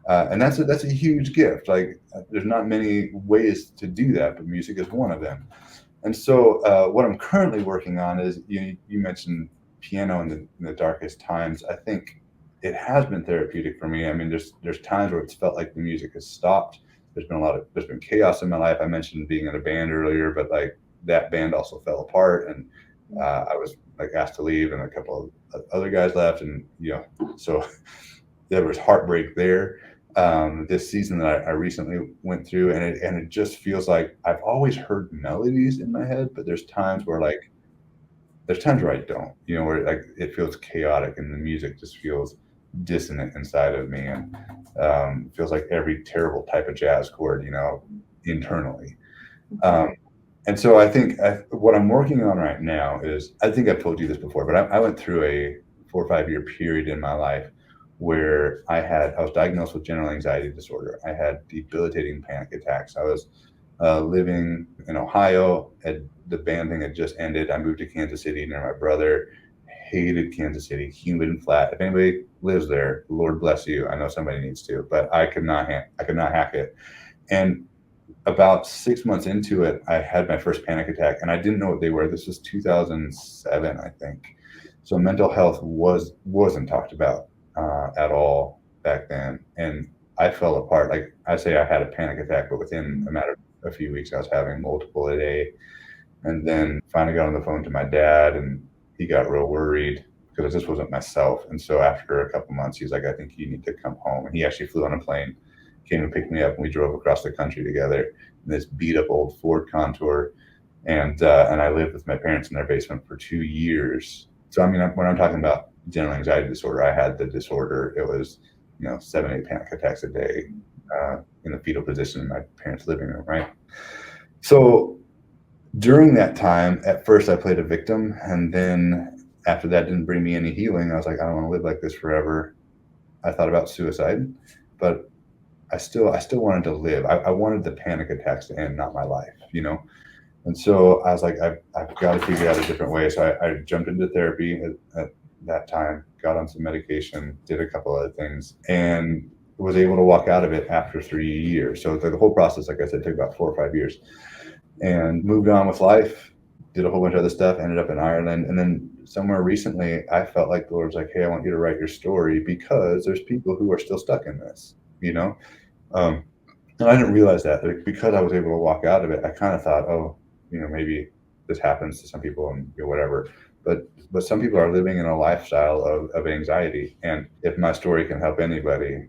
And that's a huge gift. Like, there's not many ways to do that, but music is one of them. And so what I'm currently working on is, you mentioned piano in the darkest times. I think it has been therapeutic for me. I mean, there's times where it's felt like the music has stopped. There's been chaos in my life. I mentioned being in a band earlier, but like that band also fell apart, and I was like asked to leave, and a couple of other guys left, and so there was heartbreak there. This season that I recently went through, and it just feels like I've always heard melodies in my head, but there's times where I don't, where like it feels chaotic and the music just feels dissonant inside of me, and it feels like every terrible type of jazz chord, internally. Um, and so I think what I'm working on right now is, I think I've told you this before, but I went through a 4 or 5 year period in my life where I was diagnosed with general anxiety disorder. I had debilitating panic attacks. I was living in Ohio. The band thing had just ended. I moved to Kansas City near my brother. Hated Kansas City, humid and flat. If anybody lives there, Lord bless you. I know somebody needs to, but I could not hack it. And about 6 months into it, I had my first panic attack, and I didn't know what they were. This was 2007, I think. So mental health wasn't talked about at all back then, and I fell apart. Like I say, I had a panic attack, but within a matter of a few weeks, I was having multiple a day, and then finally got on the phone to my dad, and he got real worried because I just wasn't myself. And so after a couple months, he's like, "I think you need to come home." And he actually flew on a plane, came and picked me up, and we drove across the country together in this beat up old Ford Contour. And I lived with my parents in their basement for 2 years. So I mean, when I'm talking about general anxiety disorder, I had the disorder. It was 7, 8 panic attacks a day in the fetal position in my parents' living room, right? So during that time, at first I played a victim, and then after that didn't bring me any healing. I was like, I don't want to live like this forever. I thought about suicide, but I still wanted to live. I wanted the panic attacks to end, not my life. And so I was like, I've got to figure out a different way. So I jumped into therapy at that time, got on some medication, did a couple other things, and was able to walk out of it after 3 years. So the whole process, like I said, took about 4 or 5 years, and moved on with life, did a whole bunch of other stuff, ended up in Ireland. And then somewhere recently, I felt like the Lord's like, hey, I want you to write your story because there's people who are still stuck in this, you know? Um, and I didn't realize that, like, because I was able to walk out of it, I kind of thought, oh, maybe this happens to some people and whatever. But some people are living in a lifestyle of anxiety. And if my story can help anybody,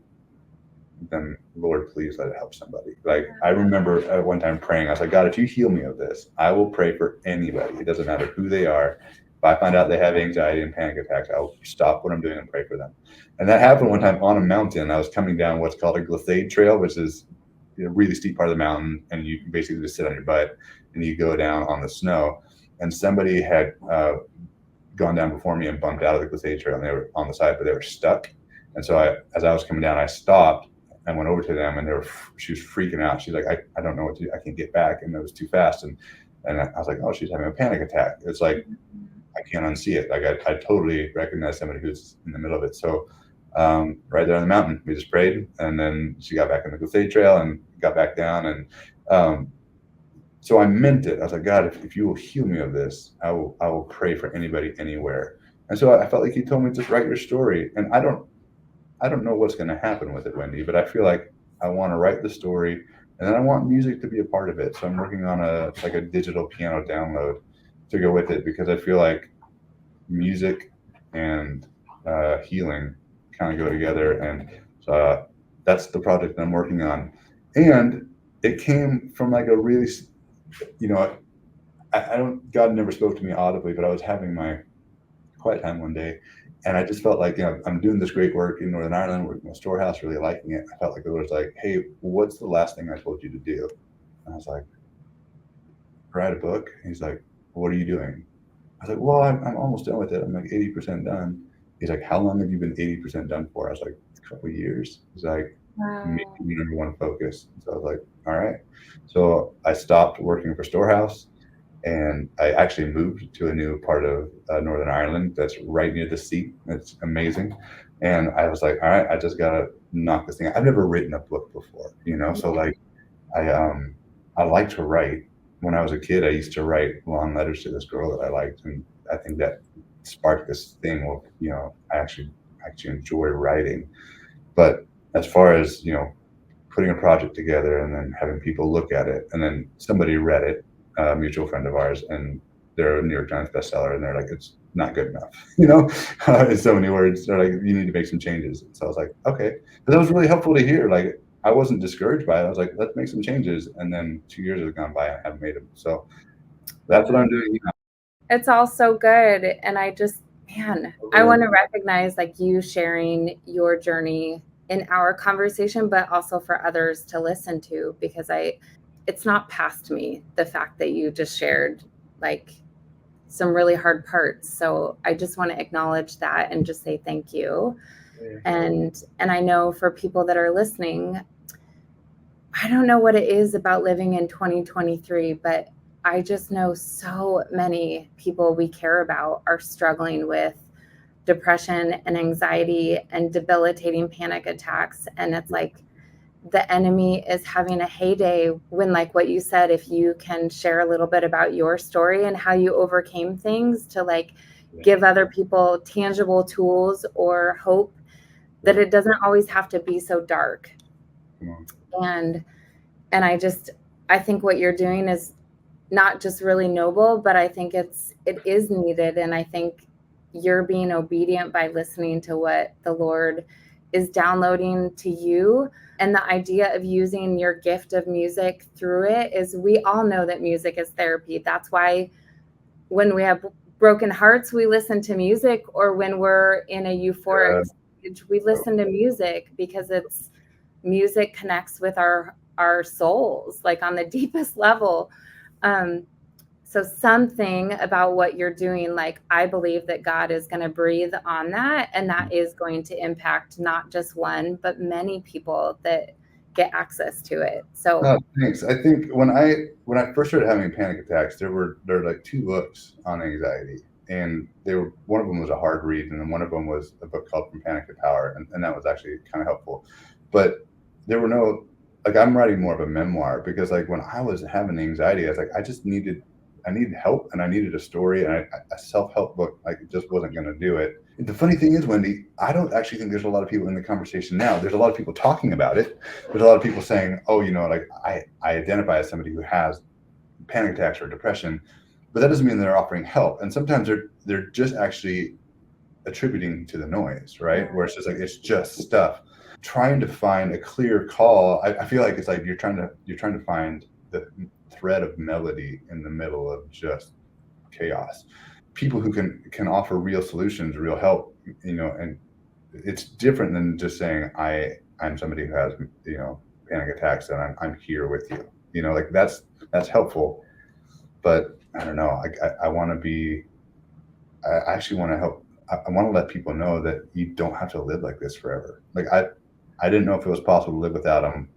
then Lord, please let it help somebody. Like I remember at one time praying, I was like, God, if you heal me of this, I will pray for anybody. It doesn't matter who they are. If I find out they have anxiety and panic attacks, I'll stop what I'm doing and pray for them. And that happened one time on a mountain. I was coming down what's called a glissade trail, which is a really steep part of the mountain, and you basically just sit on your butt and you go down on the snow. And somebody had gone down before me and bumped out of the glissade trail, and they were on the side, but they were stuck. And so as I was coming down, I stopped and went over to them, and she was freaking out. She's like, I don't know what to do. I can't get back. And it was too fast. And I was like, oh, she's having a panic attack. It's like, I can't unsee it. Like I totally recognize somebody who's in the middle of it. So right there on the mountain, we just prayed, and then she got back in the glissade trail and got back down. And so I meant it. I was like, God, if you will heal me of this, I will pray for anybody, anywhere. And so I felt like he told me, just write your story. And I don't know what's going to happen with it, Wendy, but I feel like I want to write the story, and then I want music to be a part of it. So I'm working on a digital piano download to go with it, because I feel like music and healing kind of go together. And so that's the project that I'm working on. And it came from like a really, I don't, God never spoke to me audibly, but I was having my quiet time one day, and I just felt like, I'm doing this great work in Northern Ireland, working in a storehouse, really liking it. I felt like it was like, hey, what's the last thing I told you to do? And I was like, write a book. And he's like, what are you doing? I was like, well, I'm almost done with it. I'm like 80% done. He's like, how long have you been 80% done for? I was like, a couple of years. He's like, make Wow. your number one focus. So I was like, all right. So I stopped working for Storehouse, and I actually moved to a new part of Northern Ireland that's right near the sea. It's amazing. And I was like, all right, I just gotta knock this thing out. I've never written a book before, so like I like to write, when I was a kid, I used to write long letters to this girl that I liked, and I think that sparked this thing of, I actually enjoy writing. But as far as, putting a project together and then having people look at it, and then somebody read it, a mutual friend of ours, and they're a New York Times bestseller, and they're like, it's not good enough, in so many words. They're like, you need to make some changes. So I was like, okay, but that was really helpful to hear. Like, I wasn't discouraged by it. I was like, let's make some changes. And then 2 years have gone by and I haven't made them. So that's what I'm doing now. It's all so good. And I just, man, I want to recognize like you sharing your journey in our conversation, but also for others to listen to, because it's not past me, the fact that you just shared like some really hard parts. So I just want to acknowledge that and just say thank you. And I know for people that are listening, I don't know what it is about living in 2023, but I just know so many people we care about are struggling with depression and anxiety and debilitating panic attacks. And it's like the enemy is having a heyday when, like what you said, if you can share a little bit about your story and how you overcame things to like give other people tangible tools or hope, that it doesn't always have to be so dark. And I think what you're doing is not just really noble, but I think it is needed. And I think you're being obedient by listening to what the Lord is downloading to you. And the idea of using your gift of music through it is, we all know that music is therapy. That's why when we have broken hearts, we listen to music, or when we're in a euphoric stage, we listen to music, because music connects with our souls, like on the deepest level. So something about what you're doing, like, I believe that God is going to breathe on that, and that is going to impact not just one, but many people that get access to it. So thanks. I think when I first started having panic attacks, there were like 2 books on anxiety, and one of them was a hard read, and then one of them was a book called From Panic to Power, and that was actually kind of helpful. But there were no, like, I'm writing more of a memoir, because like when I was having anxiety, I was like, I needed help, and I needed a story, and a self-help book, like, it just wasn't going to do it. The funny thing is, Wendy, I don't actually think there's a lot of people in the conversation now. There's a lot of people talking about it. There's a lot of people saying, oh, like, I identify as somebody who has panic attacks or depression, but that doesn't mean they're offering help. And sometimes they're just actually attributing to the noise, right? Where it's just like, it's just stuff. Trying to find a clear call. I feel like it's like you're trying to find the thread of melody in the middle of just chaos. People who can offer real solutions, real help, and it's different than just saying I'm somebody who has panic attacks, and I'm here with you. Like, that's helpful, but I don't know. I want to be. I actually want to help. I want to let people know that you don't have to live like this forever. Like, I didn't know if it was possible to live without them,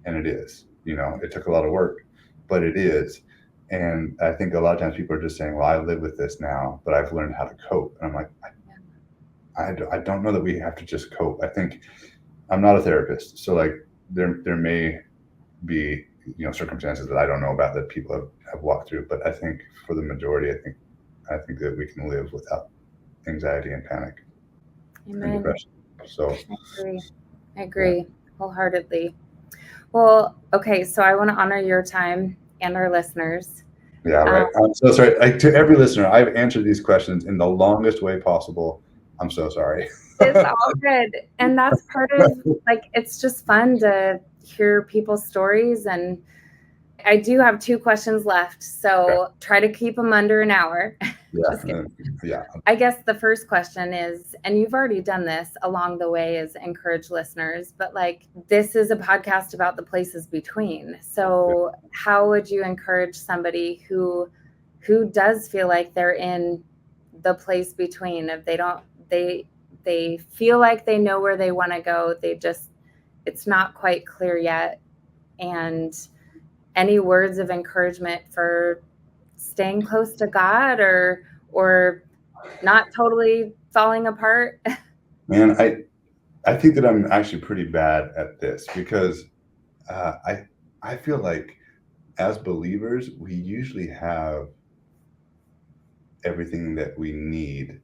and it is. It took a lot of work, but it is. And I think a lot of times people are just saying, well, I live with this now, but I've learned how to cope. And I'm like, I don't know that we have to just cope. I think, I'm not a therapist, so like there may be circumstances that I don't know about that people have walked through, but I think for the majority, I think that we can live without anxiety and panic. Amen. And depression. So I agree wholeheartedly. Well, okay, so I want to honor your time and our listeners. Yeah, right. I'm so sorry. To every listener, I've answered these questions in the longest way possible. I'm so sorry. It's all good. And that's part of, like, it's just fun to hear people's stories. And I do have 2 questions left, so try to keep them under an hour. Yeah. I guess the first question is, and you've already done this along the way, is encourage listeners, but like, this is a podcast about the places between. So how would you encourage somebody who does feel like they're in the place between, if they feel like they know where they want to go, it's not quite clear yet, and any words of encouragement for staying close to God, or not totally falling apart? Man, I think that I'm actually pretty bad at this, because I feel like as believers, we usually have everything that we need.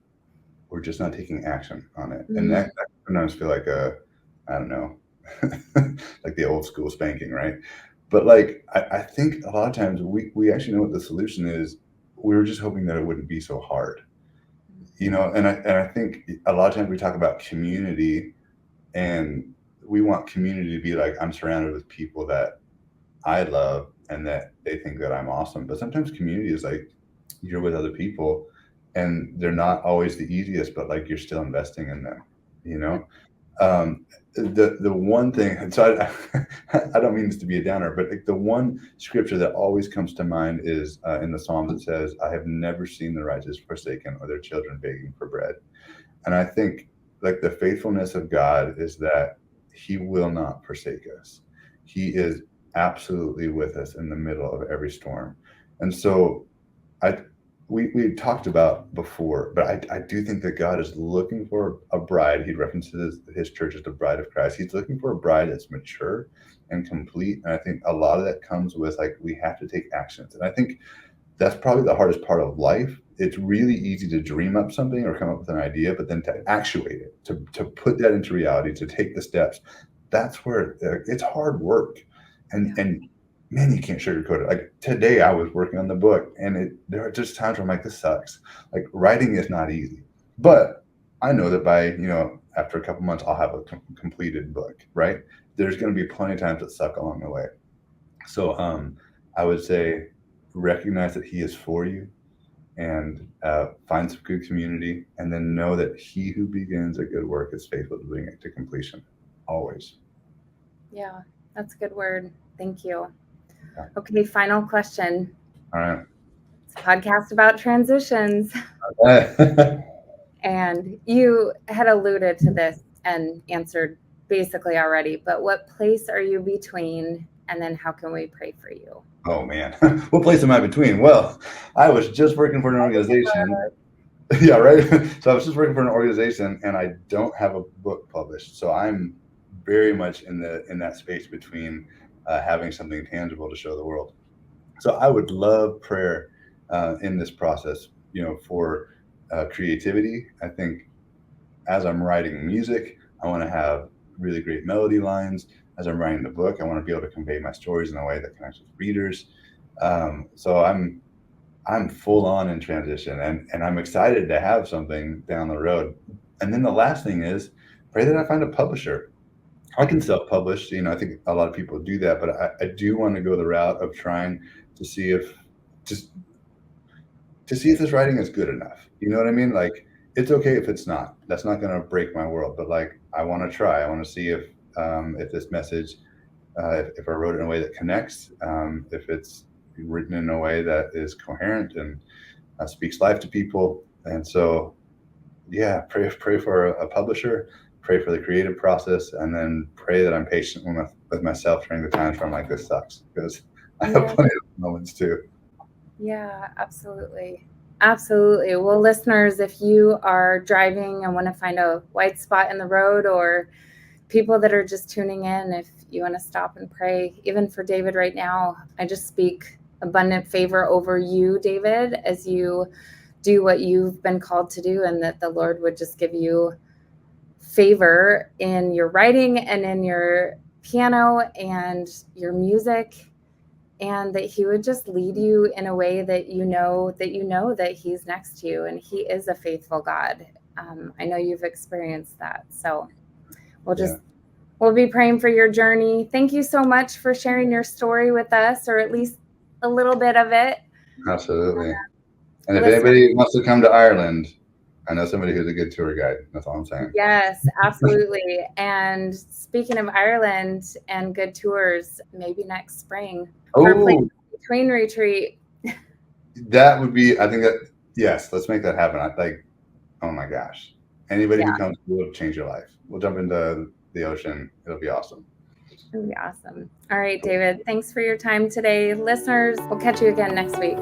We're just not taking action on it. And that sometimes feel like I don't know, like the old school spanking, right? But like, I think a lot of times we actually know what the solution is. We were just hoping that it wouldn't be so hard, and I think a lot of times we talk about community, and we want community to be like, I'm surrounded with people that I love and that they think that I'm awesome. But sometimes community is like you're with other people and they're not always the easiest, but like you're still investing in them, you know? The one thing, and so I don't mean this to be a downer, but like the one scripture that always comes to mind is in the Psalms. It says, "I have never seen the righteous forsaken or their children begging for bread." And I think like the faithfulness of God is that He will not forsake us. He is absolutely with us in the middle of every storm. And so I we talked about before, but I do think that God is looking for a bride. He references his church as the bride of Christ. He's looking for a bride that's mature and complete. And I think a lot of that comes with like we have to take actions. And I think that's probably the hardest part of life. It's really easy to dream up something or come up with an idea, but then to actuate it, to put that into reality, to take the steps, that's where it's hard work. And man, you can't sugarcoat it. Like today, I was working on the book, and there are just times where I'm like, this sucks. Like writing is not easy, but I know that by after a couple months, I'll have a completed book. Right? There's going to be plenty of times that suck along the way. So I would say recognize that He is for you, and find some good community, and then know that He who begins a good work is faithful to bring it to completion. Always. Yeah, that's a good word. Thank you. Yeah. Okay, final question. All right. It's a podcast about transitions. And you had alluded to this and answered basically already, but what place are you between? And then how can we pray for you? Oh man, what place am I between? Well, I was just working for an organization. Yeah, right. So I was just working for an organization, and I don't have a book published. So I'm very much in that space between having something tangible to show the world. So I would love prayer in this process, for creativity. I think as I'm writing music, I want to have really great melody lines. As I'm writing the book, I want to be able to convey my stories in a way that connects with readers. So I'm full on in transition, and I'm excited to have something down the road. And then the last thing is pray that I find a publisher. I can self-publish. I think a lot of people do that, but I do want to go the route of trying to see if just to see if this writing is good enough. You know what I mean? Like it's okay if it's not. That's not going to break my world. But like I want to try. I want to see if this message, if I wrote it in a way that connects, if it's written in a way that is coherent and speaks life to people. And so, yeah, pray for a publisher, pray for the creative process, and then pray that I'm patient with myself during the times where I'm like, this sucks, because I have plenty of moments too. Yeah, absolutely. Absolutely. Well, listeners, if you are driving and want to find a white spot in the road, or people that are just tuning in, if you want to stop and pray, even for David right now, I just speak abundant favor over you, David, as you do what you've been called to do, and that the Lord would just give you favor in your writing and in your piano and your music, and that He would just lead you in a way that you know that He's next to you, and He is a faithful God. I know you've experienced that. So we'll be praying for your journey. Thank you so much for sharing your story with us, or at least a little bit of it. Absolutely. And if anybody wants to come to Ireland, I know somebody who's a good tour guide. That's all I'm saying. Yes, absolutely. And speaking of Ireland and good tours, maybe next spring for a place between retreat. That would be, I think yes, let's make that happen. Oh my gosh. Anybody who comes will change your life. We'll jump into the ocean. It'll be awesome. It'll be awesome. All right, David, thanks for your time today. Listeners, we'll catch you again next week.